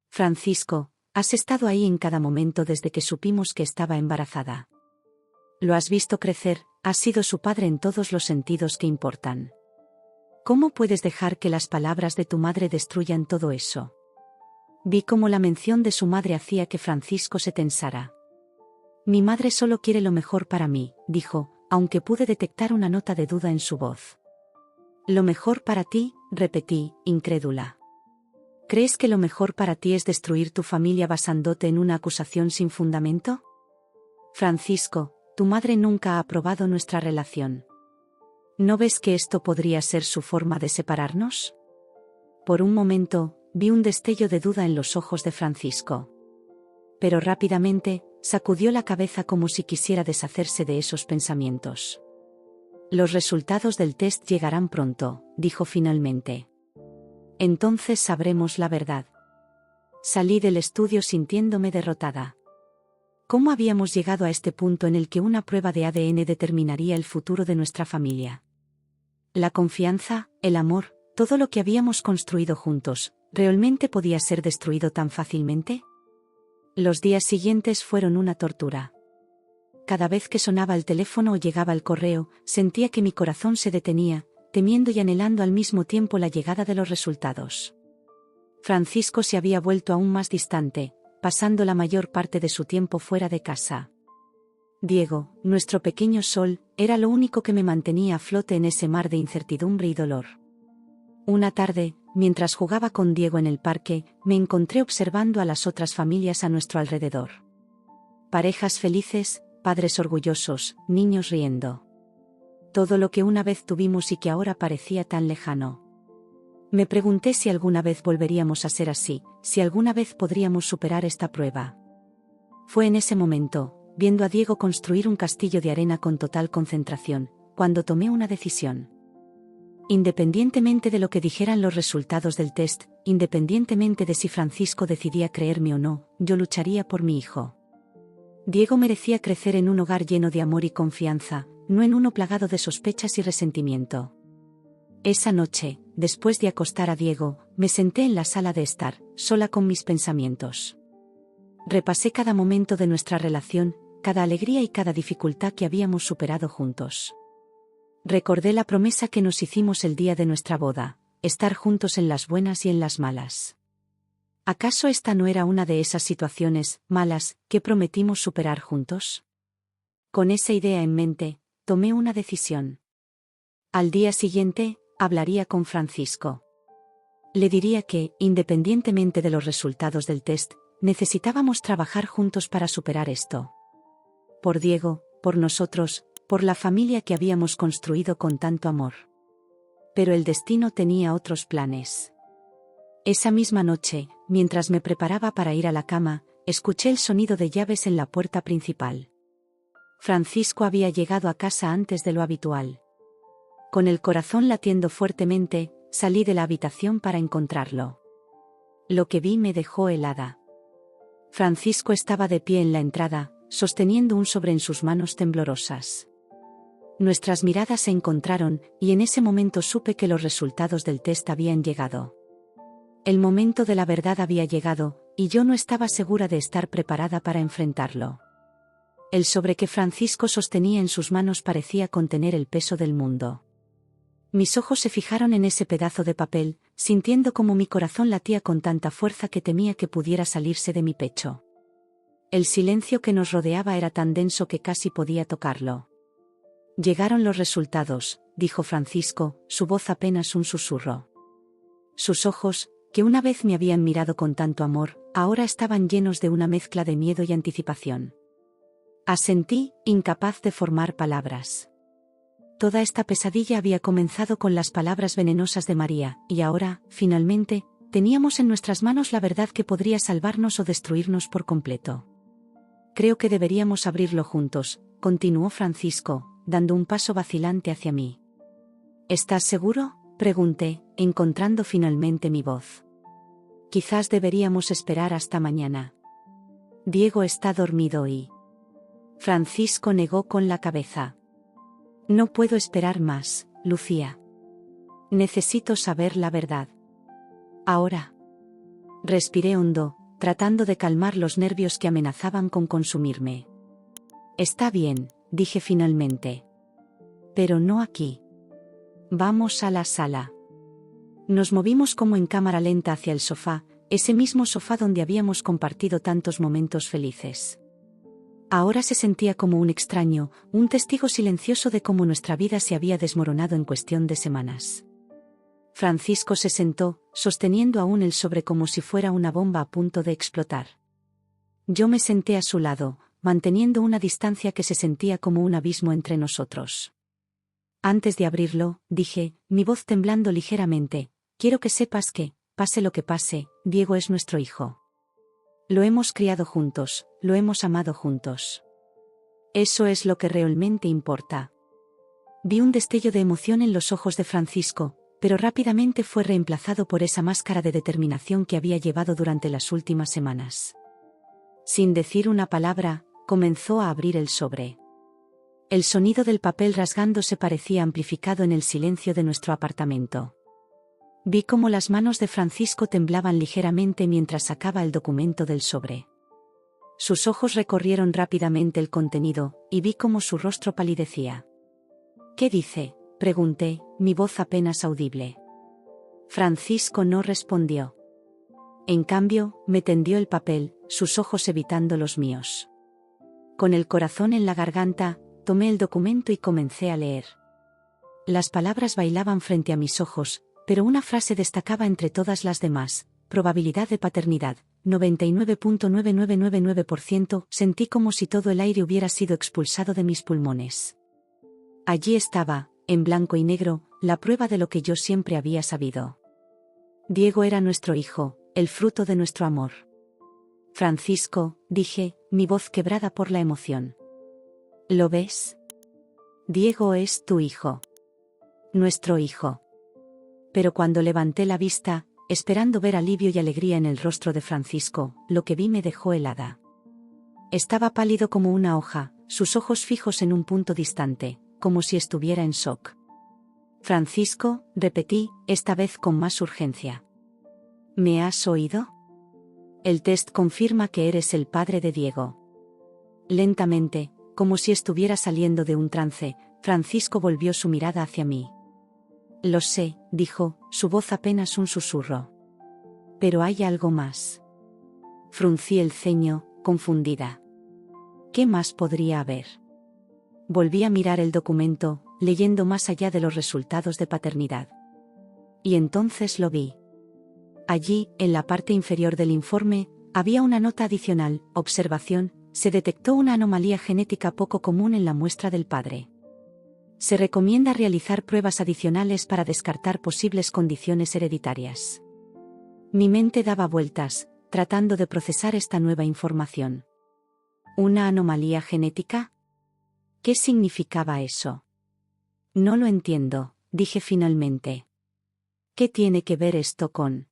Francisco, has estado ahí en cada momento desde que supimos que estaba embarazada. Lo has visto crecer, has sido su padre en todos los sentidos que importan. ¿Cómo puedes dejar que las palabras de tu madre destruyan todo eso? Vi cómo la mención de su madre hacía que Francisco se tensara. Mi madre solo quiere lo mejor para mí, dijo, aunque pude detectar una nota de duda en su voz. Lo mejor para ti, repetí, incrédula. ¿Crees que lo mejor para ti es destruir tu familia basándote en una acusación sin fundamento? Francisco, tu madre nunca ha aprobado nuestra relación. ¿No ves que esto podría ser su forma de separarnos? Por un momento, vi un destello de duda en los ojos de Francisco. Pero rápidamente, sacudió la cabeza como si quisiera deshacerse de esos pensamientos. Los resultados del test llegarán pronto, dijo finalmente. Entonces sabremos la verdad. Salí del estudio sintiéndome derrotada. ¿Cómo habíamos llegado a este punto en el que una prueba de ADN determinaría el futuro de nuestra familia? La confianza, el amor, todo lo que habíamos construido juntos, ¿realmente podía ser destruido tan fácilmente? Los días siguientes fueron una tortura. Cada vez que sonaba el teléfono o llegaba el correo, sentía que mi corazón se detenía, temiendo y anhelando al mismo tiempo la llegada de los resultados. Francisco se había vuelto aún más distante, pasando la mayor parte de su tiempo fuera de casa. Diego, nuestro pequeño sol, era lo único que me mantenía a flote en ese mar de incertidumbre y dolor. Una tarde, mientras jugaba con Diego en el parque, me encontré observando a las otras familias a nuestro alrededor. Parejas felices, padres orgullosos, niños riendo. Todo lo que una vez tuvimos y que ahora parecía tan lejano. Me pregunté si alguna vez volveríamos a ser así, si alguna vez podríamos superar esta prueba. Fue en ese momento, viendo a Diego construir un castillo de arena con total concentración, cuando tomé una decisión. Independientemente de lo que dijeran los resultados del test, independientemente de si Francisco decidía creerme o no, yo lucharía por mi hijo. Diego merecía crecer en un hogar lleno de amor y confianza, no en uno plagado de sospechas y resentimiento. Esa noche, después de acostar a Diego, me senté en la sala de estar, sola con mis pensamientos. Repasé cada momento de nuestra relación, cada alegría y cada dificultad que habíamos superado juntos. Recordé la promesa que nos hicimos el día de nuestra boda, estar juntos en las buenas y en las malas. ¿Acaso esta no era una de esas situaciones malas que prometimos superar juntos? Con esa idea en mente, tomé una decisión. Al día siguiente, hablaría con Francisco. Le diría que, independientemente de los resultados del test, necesitábamos trabajar juntos para superar esto. Por Diego, por nosotros, por la familia que habíamos construido con tanto amor. Pero el destino tenía otros planes. Esa misma noche, mientras me preparaba para ir a la cama, escuché el sonido de llaves en la puerta principal. Francisco había llegado a casa antes de lo habitual. Con el corazón latiendo fuertemente, salí de la habitación para encontrarlo. Lo que vi me dejó helada. Francisco estaba de pie en la entrada, sosteniendo un sobre en sus manos temblorosas. Nuestras miradas se encontraron, y en ese momento supe que los resultados del test habían llegado. El momento de la verdad había llegado, y yo no estaba segura de estar preparada para enfrentarlo. El sobre que Francisco sostenía en sus manos parecía contener el peso del mundo. Mis ojos se fijaron en ese pedazo de papel, sintiendo como mi corazón latía con tanta fuerza que temía que pudiera salirse de mi pecho. El silencio que nos rodeaba era tan denso que casi podía tocarlo. Llegaron los resultados, dijo Francisco, su voz apenas un susurro. Sus ojos, que una vez me habían mirado con tanto amor, ahora estaban llenos de una mezcla de miedo y anticipación. Asentí, incapaz de formar palabras. Toda esta pesadilla había comenzado con las palabras venenosas de María, y ahora, finalmente, teníamos en nuestras manos la verdad que podría salvarnos o destruirnos por completo. Creo que deberíamos abrirlo juntos, continuó Francisco, dando un paso vacilante hacia mí. ¿Estás seguro?, pregunté, encontrando finalmente mi voz. Quizás deberíamos esperar hasta mañana. Diego está dormido y... Francisco negó con la cabeza. No puedo esperar más, Lucía. Necesito saber la verdad. Ahora. Respiré hondo, tratando de calmar los nervios que amenazaban con consumirme. Está bien, dije finalmente. Pero no aquí. Vamos a la sala. Nos movimos como en cámara lenta hacia el sofá, ese mismo sofá donde habíamos compartido tantos momentos felices. Ahora se sentía como un extraño, un testigo silencioso de cómo nuestra vida se había desmoronado en cuestión de semanas. Francisco se sentó, sosteniendo aún el sobre como si fuera una bomba a punto de explotar. Yo me senté a su lado, manteniendo una distancia que se sentía como un abismo entre nosotros. Antes de abrirlo, dije, mi voz temblando ligeramente, quiero que sepas que, pase lo que pase, Diego es nuestro hijo. Lo hemos criado juntos, lo hemos amado juntos. Eso es lo que realmente importa. Vi un destello de emoción en los ojos de Francisco, pero rápidamente fue reemplazado por esa máscara de determinación que había llevado durante las últimas semanas. Sin decir una palabra, comenzó a abrir el sobre. El sonido del papel rasgándose parecía amplificado en el silencio de nuestro apartamento. Vi cómo las manos de Francisco temblaban ligeramente mientras sacaba el documento del sobre. Sus ojos recorrieron rápidamente el contenido, y vi cómo su rostro palidecía. ¿Qué dice?, pregunté, mi voz apenas audible. Francisco no respondió. En cambio, me tendió el papel, sus ojos evitando los míos. Con el corazón en la garganta, tomé el documento y comencé a leer. Las palabras bailaban frente a mis ojos, pero una frase destacaba entre todas las demás: probabilidad de paternidad, 99.9999%. Sentí como si todo el aire hubiera sido expulsado de mis pulmones. Allí estaba, en blanco y negro, la prueba de lo que yo siempre había sabido. Diego era nuestro hijo, el fruto de nuestro amor. Francisco, dije, mi voz quebrada por la emoción. ¿Lo ves? Diego es tu hijo. Nuestro hijo. Pero cuando levanté la vista, esperando ver alivio y alegría en el rostro de Francisco, lo que vi me dejó helada. Estaba pálido como una hoja, sus ojos fijos en un punto distante, como si estuviera en shock. Francisco, repetí, esta vez con más urgencia. ¿Me has oído? El test confirma que eres el padre de Diego. Lentamente, como si estuviera saliendo de un trance, Francisco volvió su mirada hacia mí. Lo sé, dijo, su voz apenas un susurro. Pero hay algo más. Fruncí el ceño, confundida. ¿Qué más podría haber? Volví a mirar el documento, leyendo más allá de los resultados de paternidad. Y entonces lo vi. Allí, en la parte inferior del informe, había una nota adicional: observación, se detectó una anomalía genética poco común en la muestra del padre. Se recomienda realizar pruebas adicionales para descartar posibles condiciones hereditarias. Mi mente daba vueltas, tratando de procesar esta nueva información. ¿Una anomalía genética? ¿Qué significaba eso? No lo entiendo, dije finalmente. ¿Qué tiene que ver esto con...?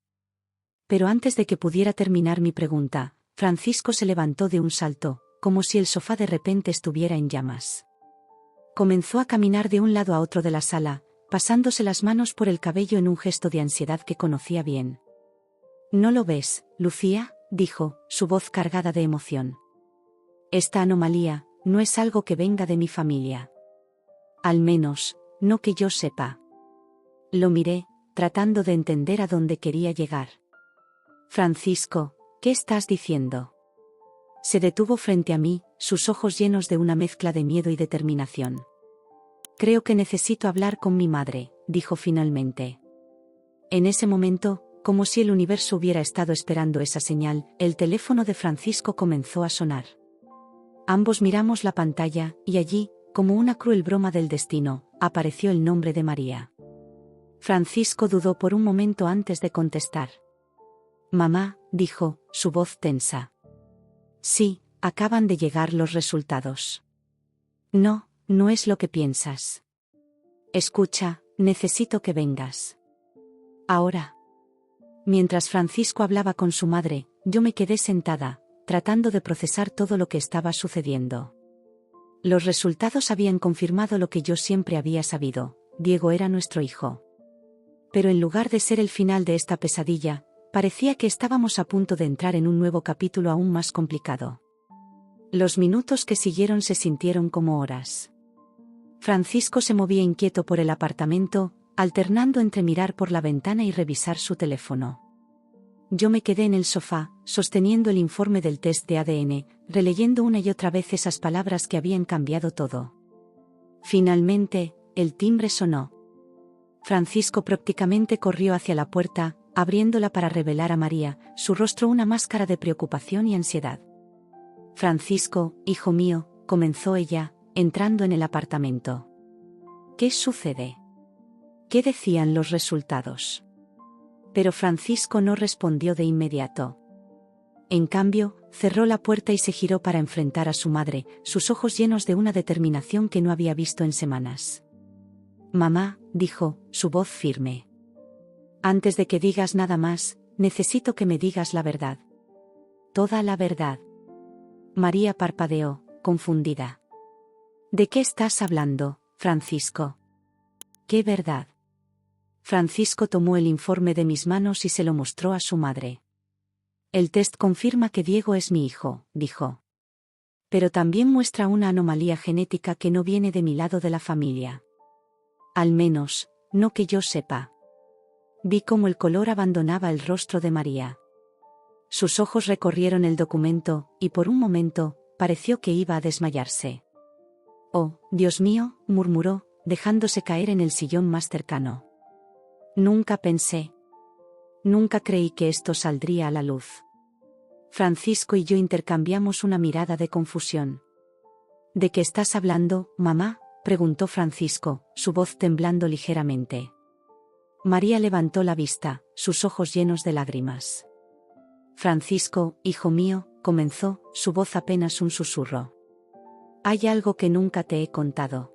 Pero antes de que pudiera terminar mi pregunta, Francisco se levantó de un salto, como si el sofá de repente estuviera en llamas. Comenzó a caminar de un lado a otro de la sala, pasándose las manos por el cabello en un gesto de ansiedad que conocía bien. ¿No lo ves, Lucía?, dijo, su voz cargada de emoción. Esta anomalía no es algo que venga de mi familia. Al menos, no que yo sepa. Lo miré, tratando de entender a dónde quería llegar. Francisco, ¿qué estás diciendo? Se detuvo frente a mí, sus ojos llenos de una mezcla de miedo y determinación. Creo que necesito hablar con mi madre, dijo finalmente. En ese momento, como si el universo hubiera estado esperando esa señal, el teléfono de Francisco comenzó a sonar. Ambos miramos la pantalla, y allí, como una cruel broma del destino, apareció el nombre de María. Francisco dudó por un momento antes de contestar. Mamá, dijo, su voz tensa. Sí, acaban de llegar los resultados. No, no es lo que piensas. Escucha, necesito que vengas. Ahora. Mientras Francisco hablaba con su madre, yo me quedé sentada, tratando de procesar todo lo que estaba sucediendo. Los resultados habían confirmado lo que yo siempre había sabido: Diego era nuestro hijo. Pero en lugar de ser el final de esta pesadilla, parecía que estábamos a punto de entrar en un nuevo capítulo aún más complicado. Los minutos que siguieron se sintieron como horas. Francisco se movía inquieto por el apartamento, alternando entre mirar por la ventana y revisar su teléfono. Yo me quedé en el sofá, sosteniendo el informe del test de ADN, releyendo una y otra vez esas palabras que habían cambiado todo. Finalmente, el timbre sonó. Francisco prácticamente corrió hacia la puerta, abriéndola para revelar a María, su rostro una máscara de preocupación y ansiedad. Francisco, hijo mío, comenzó ella, entrando en el apartamento. ¿Qué sucede? ¿Qué decían los resultados? Pero Francisco no respondió de inmediato. En cambio, cerró la puerta y se giró para enfrentar a su madre, sus ojos llenos de una determinación que no había visto en semanas. Mamá, dijo, su voz firme. Antes de que digas nada más, necesito que me digas la verdad. Toda la verdad. María parpadeó, confundida. ¿De qué estás hablando, Francisco? ¿Qué verdad? Francisco tomó el informe de mis manos y se lo mostró a su madre. El test confirma que Diego es mi hijo, dijo. Pero también muestra una anomalía genética que no viene de mi lado de la familia. Al menos, no que yo sepa. Vi cómo el color abandonaba el rostro de María. Sus ojos recorrieron el documento, y por un momento, pareció que iba a desmayarse. Oh, Dios mío, murmuró, dejándose caer en el sillón más cercano. Nunca pensé. Nunca creí que esto saldría a la luz. Francisco y yo intercambiamos una mirada de confusión. ¿De qué estás hablando, mamá?, preguntó Francisco, su voz temblando ligeramente. María levantó la vista, sus ojos llenos de lágrimas. Francisco, hijo mío, comenzó, su voz apenas un susurro. Hay algo que nunca te he contado.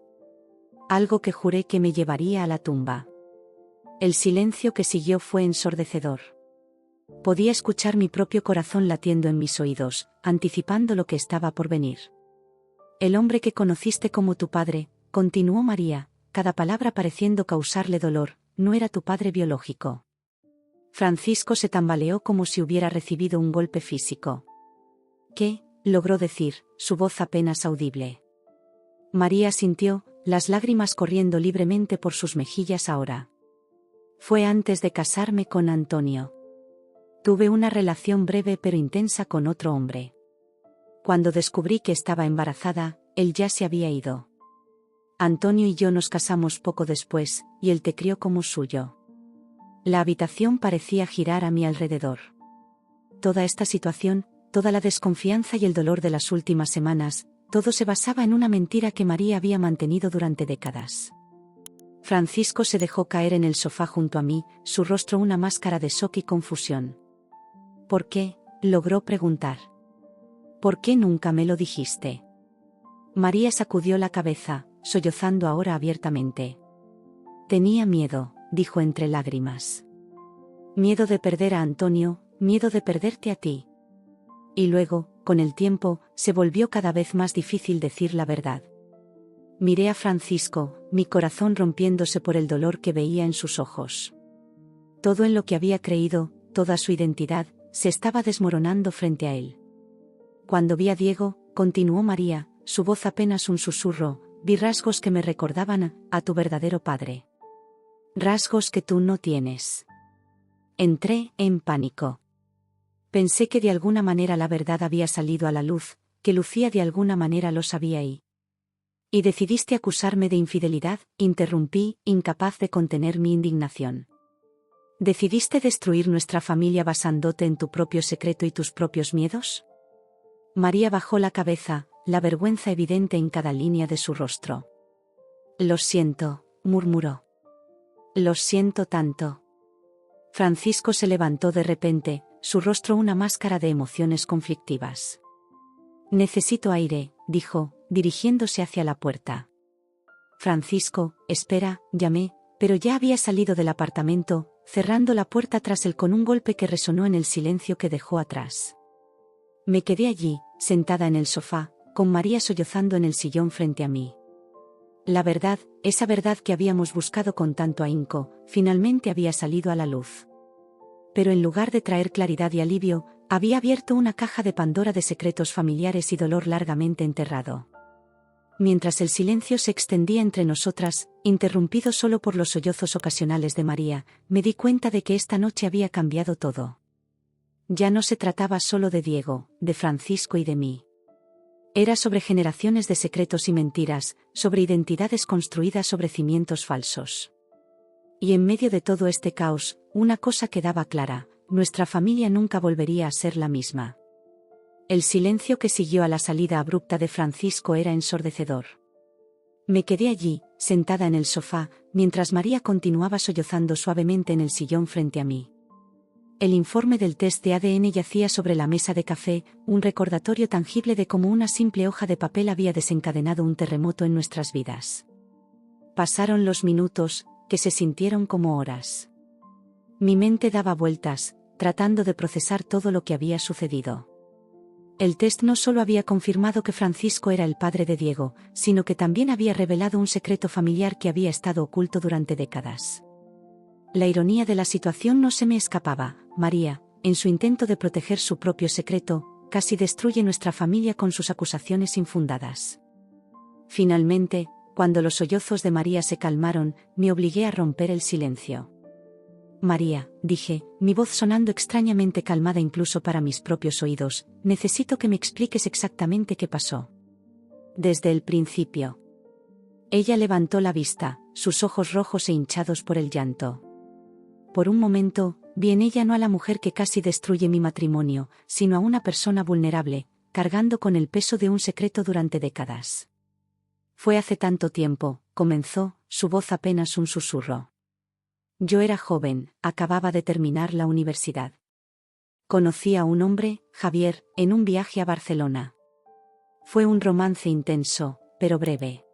Algo que juré que me llevaría a la tumba. El silencio que siguió fue ensordecedor. Podía escuchar mi propio corazón latiendo en mis oídos, anticipando lo que estaba por venir. El hombre que conociste como tu padre, continuó María, cada palabra pareciendo causarle dolor, no era tu padre biológico. Francisco se tambaleó como si hubiera recibido un golpe físico. ¿Qué?, logró decir, su voz apenas audible. María sintió, las lágrimas corriendo libremente por sus mejillas ahora. Fue antes de casarme con Antonio. Tuve una relación breve pero intensa con otro hombre. Cuando descubrí que estaba embarazada, él ya se había ido. Antonio y yo nos casamos poco después, y él te crió como suyo. La habitación parecía girar a mi alrededor. Toda esta situación, toda la desconfianza y el dolor de las últimas semanas, todo se basaba en una mentira que María había mantenido durante décadas. Francisco se dejó caer en el sofá junto a mí, su rostro una máscara de shock y confusión. ¿Por qué?, logró preguntar. ¿Por qué nunca me lo dijiste? María sacudió la cabeza, sollozando ahora abiertamente. Tenía miedo, dijo entre lágrimas. Miedo de perder a Antonio, miedo de perderte a ti. Y luego, con el tiempo, se volvió cada vez más difícil decir la verdad. Miré a Francisco, mi corazón rompiéndose por el dolor que veía en sus ojos. Todo en lo que había creído, toda su identidad, se estaba desmoronando frente a él. Cuando vi a Diego, continuó María, su voz apenas un susurro, vi rasgos que me recordaban a tu verdadero padre. Rasgos que tú no tienes. Entré en pánico. Pensé que de alguna manera la verdad había salido a la luz, que Lucía de alguna manera lo sabía y decidiste acusarme de infidelidad, interrumpí, incapaz de contener mi indignación. ¿Decidiste destruir nuestra familia basándote en tu propio secreto y tus propios miedos? María bajó la cabeza, la vergüenza evidente en cada línea de su rostro. Lo siento, murmuró. Lo siento tanto. Francisco se levantó de repente, su rostro una máscara de emociones conflictivas. Necesito aire, dijo, dirigiéndose hacia la puerta. Francisco, espera, llamé, pero ya había salido del apartamento, cerrando la puerta tras él con un golpe que resonó en el silencio que dejó atrás. Me quedé allí, sentada en el sofá, con María sollozando en el sillón frente a mí. La verdad, esa verdad que habíamos buscado con tanto ahínco, finalmente había salido a la luz. Pero en lugar de traer claridad y alivio, había abierto una caja de Pandora de secretos familiares y dolor largamente enterrado. Mientras el silencio se extendía entre nosotras, interrumpido solo por los sollozos ocasionales de María, me di cuenta de que esta noche había cambiado todo. Ya no se trataba solo de Diego, de Francisco y de mí. Era sobre generaciones de secretos y mentiras, sobre identidades construidas sobre cimientos falsos. Y en medio de todo este caos, una cosa quedaba clara: nuestra familia nunca volvería a ser la misma. El silencio que siguió a la salida abrupta de Francisco era ensordecedor. Me quedé allí, sentada en el sofá, mientras María continuaba sollozando suavemente en el sillón frente a mí. El informe del test de ADN yacía sobre la mesa de café, un recordatorio tangible de cómo una simple hoja de papel había desencadenado un terremoto en nuestras vidas. Pasaron los minutos, que se sintieron como horas. Mi mente daba vueltas, tratando de procesar todo lo que había sucedido. El test no solo había confirmado que Francisco era el padre de Diego, sino que también había revelado un secreto familiar que había estado oculto durante décadas. La ironía de la situación no se me escapaba: María, en su intento de proteger su propio secreto, casi destruye nuestra familia con sus acusaciones infundadas. Finalmente, cuando los sollozos de María se calmaron, me obligué a romper el silencio. María, dije, mi voz sonando extrañamente calmada incluso para mis propios oídos, necesito que me expliques exactamente qué pasó. Desde el principio. Ella levantó la vista, sus ojos rojos e hinchados por el llanto. Por un momento, vi en ella no a la mujer que casi destruye mi matrimonio, sino a una persona vulnerable, cargando con el peso de un secreto durante décadas. Fue hace tanto tiempo, comenzó, su voz apenas un susurro. Yo era joven, acababa de terminar la universidad. Conocí a un hombre, Javier, en un viaje a Barcelona. Fue un romance intenso, pero breve.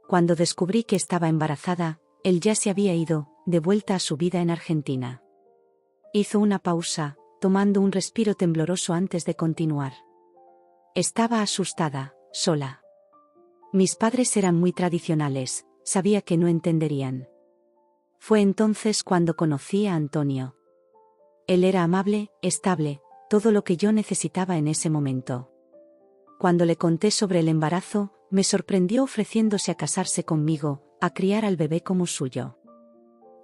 Cuando descubrí que estaba embarazada, él ya se había ido, de vuelta a su vida en Argentina. Hizo una pausa, tomando un respiro tembloroso antes de continuar. Estaba asustada, sola. Mis padres eran muy tradicionales, sabía que no entenderían. Fue entonces cuando conocí a Antonio. Él era amable, estable, todo lo que yo necesitaba en ese momento. Cuando le conté sobre el embarazo, me sorprendió ofreciéndose a casarse conmigo, a criar al bebé como suyo.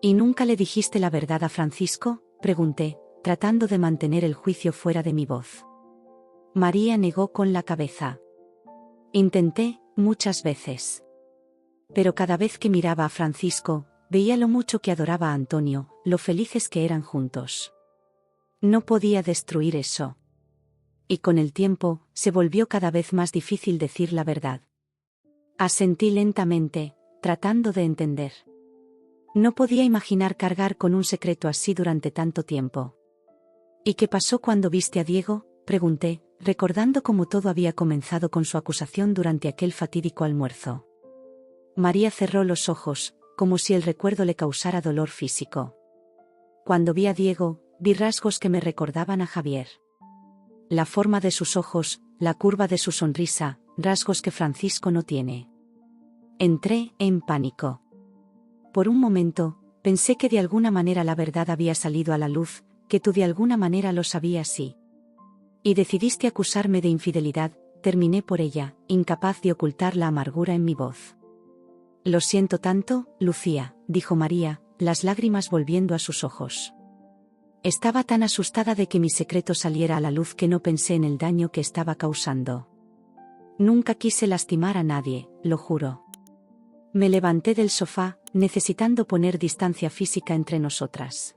¿Y nunca le dijiste la verdad a Francisco?, pregunté, tratando de mantener el juicio fuera de mi voz. María negó con la cabeza. Intenté, muchas veces. Pero cada vez que miraba a Francisco, veía lo mucho que adoraba a Antonio, lo felices que eran juntos. No podía destruir eso. Y con el tiempo, se volvió cada vez más difícil decir la verdad. Asentí lentamente, tratando de entender. No podía imaginar cargar con un secreto así durante tanto tiempo. ¿Y qué pasó cuando viste a Diego?, pregunté, recordando cómo todo había comenzado con su acusación durante aquel fatídico almuerzo. María cerró los ojos, como si el recuerdo le causara dolor físico. Cuando vi a Diego, vi rasgos que me recordaban a Javier. La forma de sus ojos, la curva de su sonrisa, rasgos que Francisco no tiene. Entré en pánico. Por un momento, pensé que de alguna manera la verdad había salido a la luz, que tú de alguna manera lo sabías y decidiste acusarme de infidelidad. Terminé por ella, incapaz de ocultar la amargura en mi voz. Lo siento tanto, Lucía, dijo María, las lágrimas volviendo a sus ojos. Estaba tan asustada de que mi secreto saliera a la luz que no pensé en el daño que estaba causando. Nunca quise lastimar a nadie, lo juro. Me levanté del sofá, necesitando poner distancia física entre nosotras.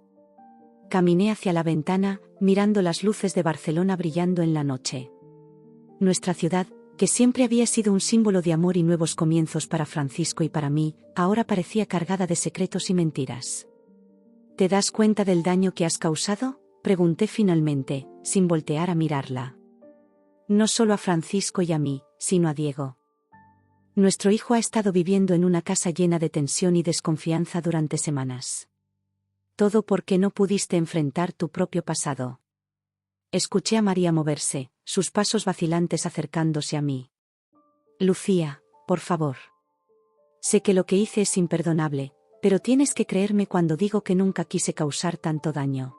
Caminé hacia la ventana, mirando las luces de Barcelona brillando en la noche. Nuestra ciudad, que siempre había sido un símbolo de amor y nuevos comienzos para Francisco y para mí, ahora parecía cargada de secretos y mentiras. ¿Te das cuenta del daño que has causado?, pregunté finalmente, sin voltear a mirarla. No solo a Francisco y a mí, sino a Diego. Nuestro hijo ha estado viviendo en una casa llena de tensión y desconfianza durante semanas. Todo porque no pudiste enfrentar tu propio pasado. Escuché a María moverse, sus pasos vacilantes acercándose a mí. Lucía, por favor. Sé que lo que hice es imperdonable, pero tienes que creerme cuando digo que nunca quise causar tanto daño.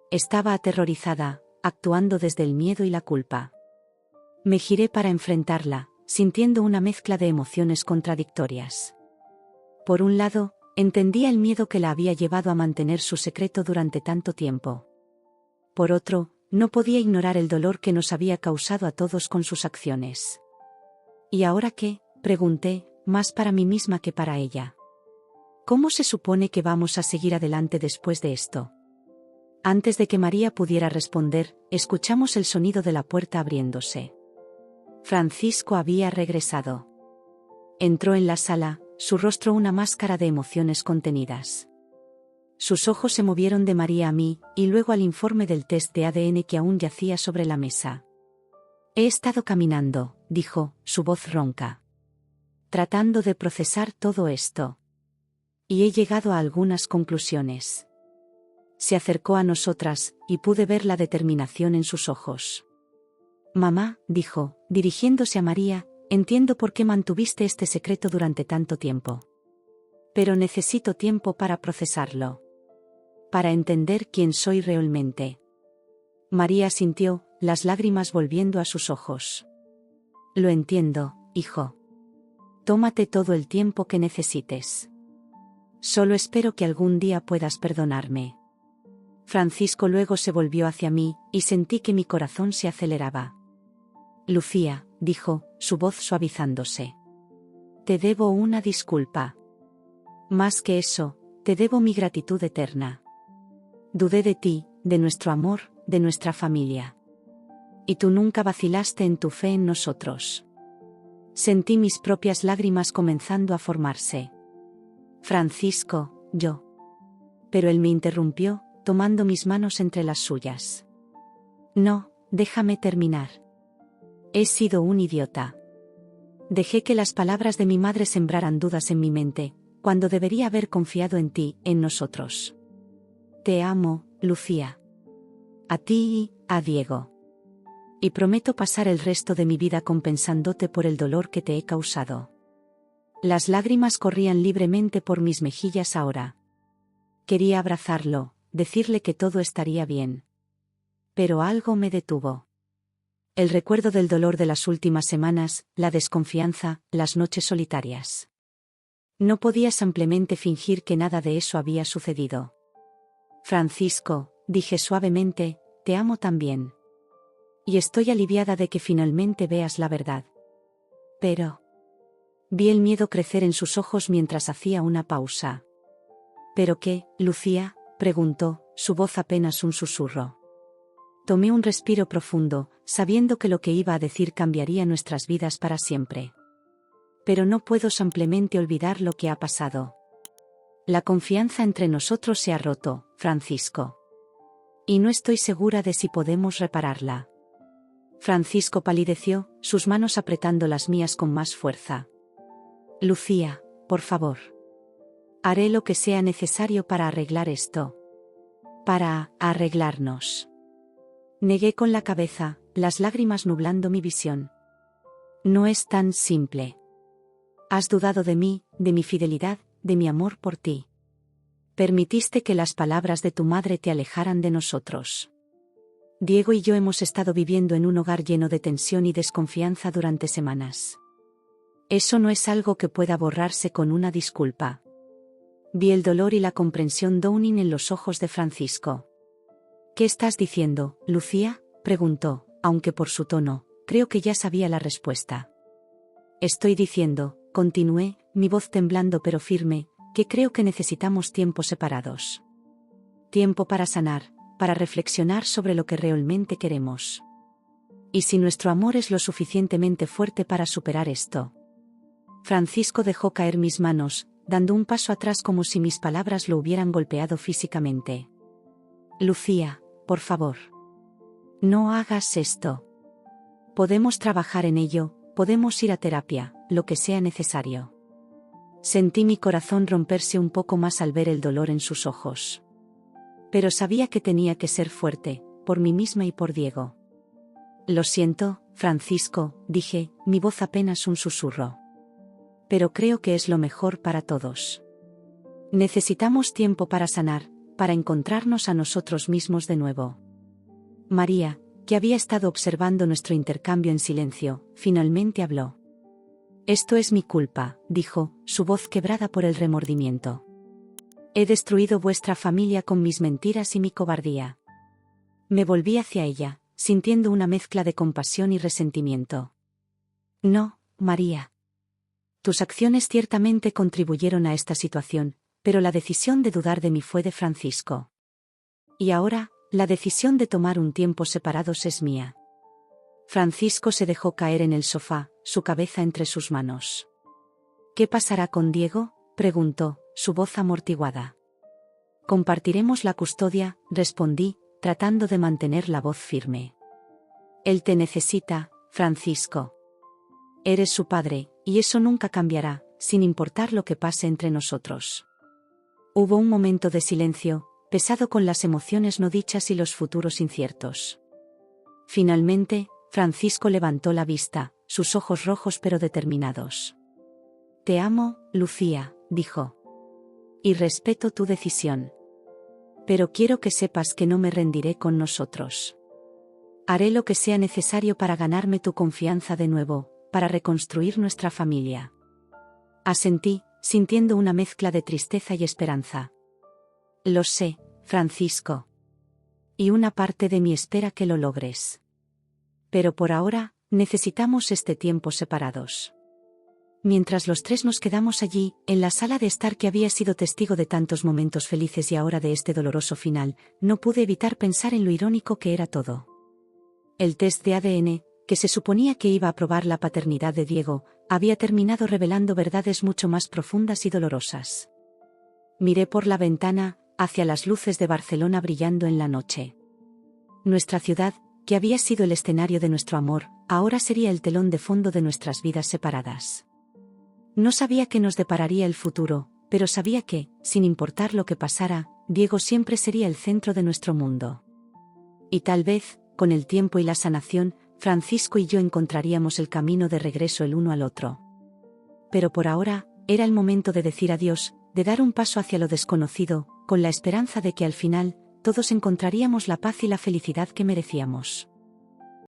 Estaba aterrorizada, actuando desde el miedo y la culpa. Me giré para enfrentarla, sintiendo una mezcla de emociones contradictorias. Por un lado, entendía el miedo que la había llevado a mantener su secreto durante tanto tiempo. Por otro, no podía ignorar el dolor que nos había causado a todos con sus acciones. ¿Y ahora qué?, pregunté, más para mí misma que para ella. ¿Cómo se supone que vamos a seguir adelante después de esto? Antes de que María pudiera responder, escuchamos el sonido de la puerta abriéndose. Francisco había regresado. Entró en la sala, su rostro una máscara de emociones contenidas. Sus ojos se movieron de María a mí, y luego al informe del test de ADN que aún yacía sobre la mesa. He estado caminando, dijo, su voz ronca. Tratando de procesar todo esto. Y he llegado a algunas conclusiones. Se acercó a nosotras, y pude ver la determinación en sus ojos. Mamá, dijo, dirigiéndose a María, entiendo por qué mantuviste este secreto durante tanto tiempo. Pero necesito tiempo para procesarlo. Para entender quién soy realmente. María asintió, las lágrimas volviendo a sus ojos. Lo entiendo, hijo. Tómate todo el tiempo que necesites. Solo espero que algún día puedas perdonarme. Francisco luego se volvió hacia mí, y sentí que mi corazón se aceleraba. Lucía, dijo, su voz suavizándose. Te debo una disculpa. Más que eso, te debo mi gratitud eterna. Dudé de ti, de nuestro amor, de nuestra familia. Y tú nunca vacilaste en tu fe en nosotros. Sentí mis propias lágrimas comenzando a formarse. Francisco, yo. Pero él me interrumpió, tomando mis manos entre las suyas. No, déjame terminar. He sido un idiota. Dejé que las palabras de mi madre sembraran dudas en mi mente, cuando debería haber confiado en ti, en nosotros. Te amo, Lucía. A ti y a Diego. Y prometo pasar el resto de mi vida compensándote por el dolor que te he causado. Las lágrimas corrían libremente por mis mejillas ahora. Quería abrazarlo, decirle que todo estaría bien. Pero algo me detuvo. El recuerdo del dolor de las últimas semanas, la desconfianza, las noches solitarias. No podía simplemente fingir que nada de eso había sucedido. Francisco, dije suavemente, te amo también. Y estoy aliviada de que finalmente veas la verdad. Pero... Vi el miedo crecer en sus ojos mientras hacía una pausa. ¿Pero qué, Lucía?, preguntó, su voz apenas un susurro. Tomé un respiro profundo, sabiendo que lo que iba a decir cambiaría nuestras vidas para siempre. Pero no puedo simplemente olvidar lo que ha pasado. La confianza entre nosotros se ha roto, Francisco. Y no estoy segura de si podemos repararla. Francisco palideció, sus manos apretando las mías con más fuerza. Lucía, por favor. Haré lo que sea necesario para arreglar esto. Para arreglarnos. Negué con la cabeza, las lágrimas nublando mi visión. No es tan simple. Has dudado de mí, de mi fidelidad, de mi amor por ti. Permitiste que las palabras de tu madre te alejaran de nosotros. Diego y yo hemos estado viviendo en un hogar lleno de tensión y desconfianza durante semanas. Eso no es algo que pueda borrarse con una disculpa. Vi el dolor y la comprensión dawning en los ojos de Francisco. ¿Qué estás diciendo, Lucía?, preguntó, aunque por su tono, creo que ya sabía la respuesta. Estoy diciendo, continué, mi voz temblando pero firme, que creo que necesitamos tiempos separados. Tiempo para sanar, para reflexionar sobre lo que realmente queremos. ¿Y si nuestro amor es lo suficientemente fuerte para superar esto? Francisco dejó caer mis manos, dando un paso atrás como si mis palabras lo hubieran golpeado físicamente. Lucía, por favor. No hagas esto. Podemos trabajar en ello, podemos ir a terapia, lo que sea necesario. Sentí mi corazón romperse un poco más al ver el dolor en sus ojos. Pero sabía que tenía que ser fuerte, por mí misma y por Diego. Lo siento, Francisco, dije, mi voz apenas un susurro. Pero creo que es lo mejor para todos. Necesitamos tiempo para sanar, para encontrarnos a nosotros mismos de nuevo. María, que había estado observando nuestro intercambio en silencio, finalmente habló. Esto es mi culpa, dijo, su voz quebrada por el remordimiento. He destruido vuestra familia con mis mentiras y mi cobardía. Me volví hacia ella, sintiendo una mezcla de compasión y resentimiento. No, María. Tus acciones ciertamente contribuyeron a esta situación, pero la decisión de dudar de mí fue de Francisco. Y ahora, la decisión de tomar un tiempo separados es mía. Francisco se dejó caer en el sofá, su cabeza entre sus manos. ¿Qué pasará con Diego?, preguntó, su voz amortiguada. Compartiremos la custodia, respondí, tratando de mantener la voz firme. Él te necesita, Francisco. Eres su padre, y eso nunca cambiará, sin importar lo que pase entre nosotros. Hubo un momento de silencio, pesado con las emociones no dichas y los futuros inciertos. Finalmente, Francisco levantó la vista, sus ojos rojos pero determinados. Te amo, Lucía, dijo. Y respeto tu decisión. Pero quiero que sepas que no me rendiré con nosotros. Haré lo que sea necesario para ganarme tu confianza de nuevo, para reconstruir nuestra familia. Asentí, sintiendo una mezcla de tristeza y esperanza. Lo sé, Francisco. Y una parte de mí espera que lo logres. Pero por ahora, necesitamos este tiempo separados. Mientras los tres nos quedamos allí, en la sala de estar que había sido testigo de tantos momentos felices y ahora de este doloroso final, no pude evitar pensar en lo irónico que era todo. El test de ADN, que se suponía que iba a probar la paternidad de Diego, había terminado revelando verdades mucho más profundas y dolorosas. Miré por la ventana, hacia las luces de Barcelona brillando en la noche. Nuestra ciudad, que había sido el escenario de nuestro amor, ahora sería el telón de fondo de nuestras vidas separadas. No sabía qué nos depararía el futuro, pero sabía que, sin importar lo que pasara, Diego siempre sería el centro de nuestro mundo. Y tal vez, con el tiempo y la sanación, Francisco y yo encontraríamos el camino de regreso el uno al otro. Pero por ahora, era el momento de decir adiós, de dar un paso hacia lo desconocido, con la esperanza de que al final, todos encontraríamos la paz y la felicidad que merecíamos.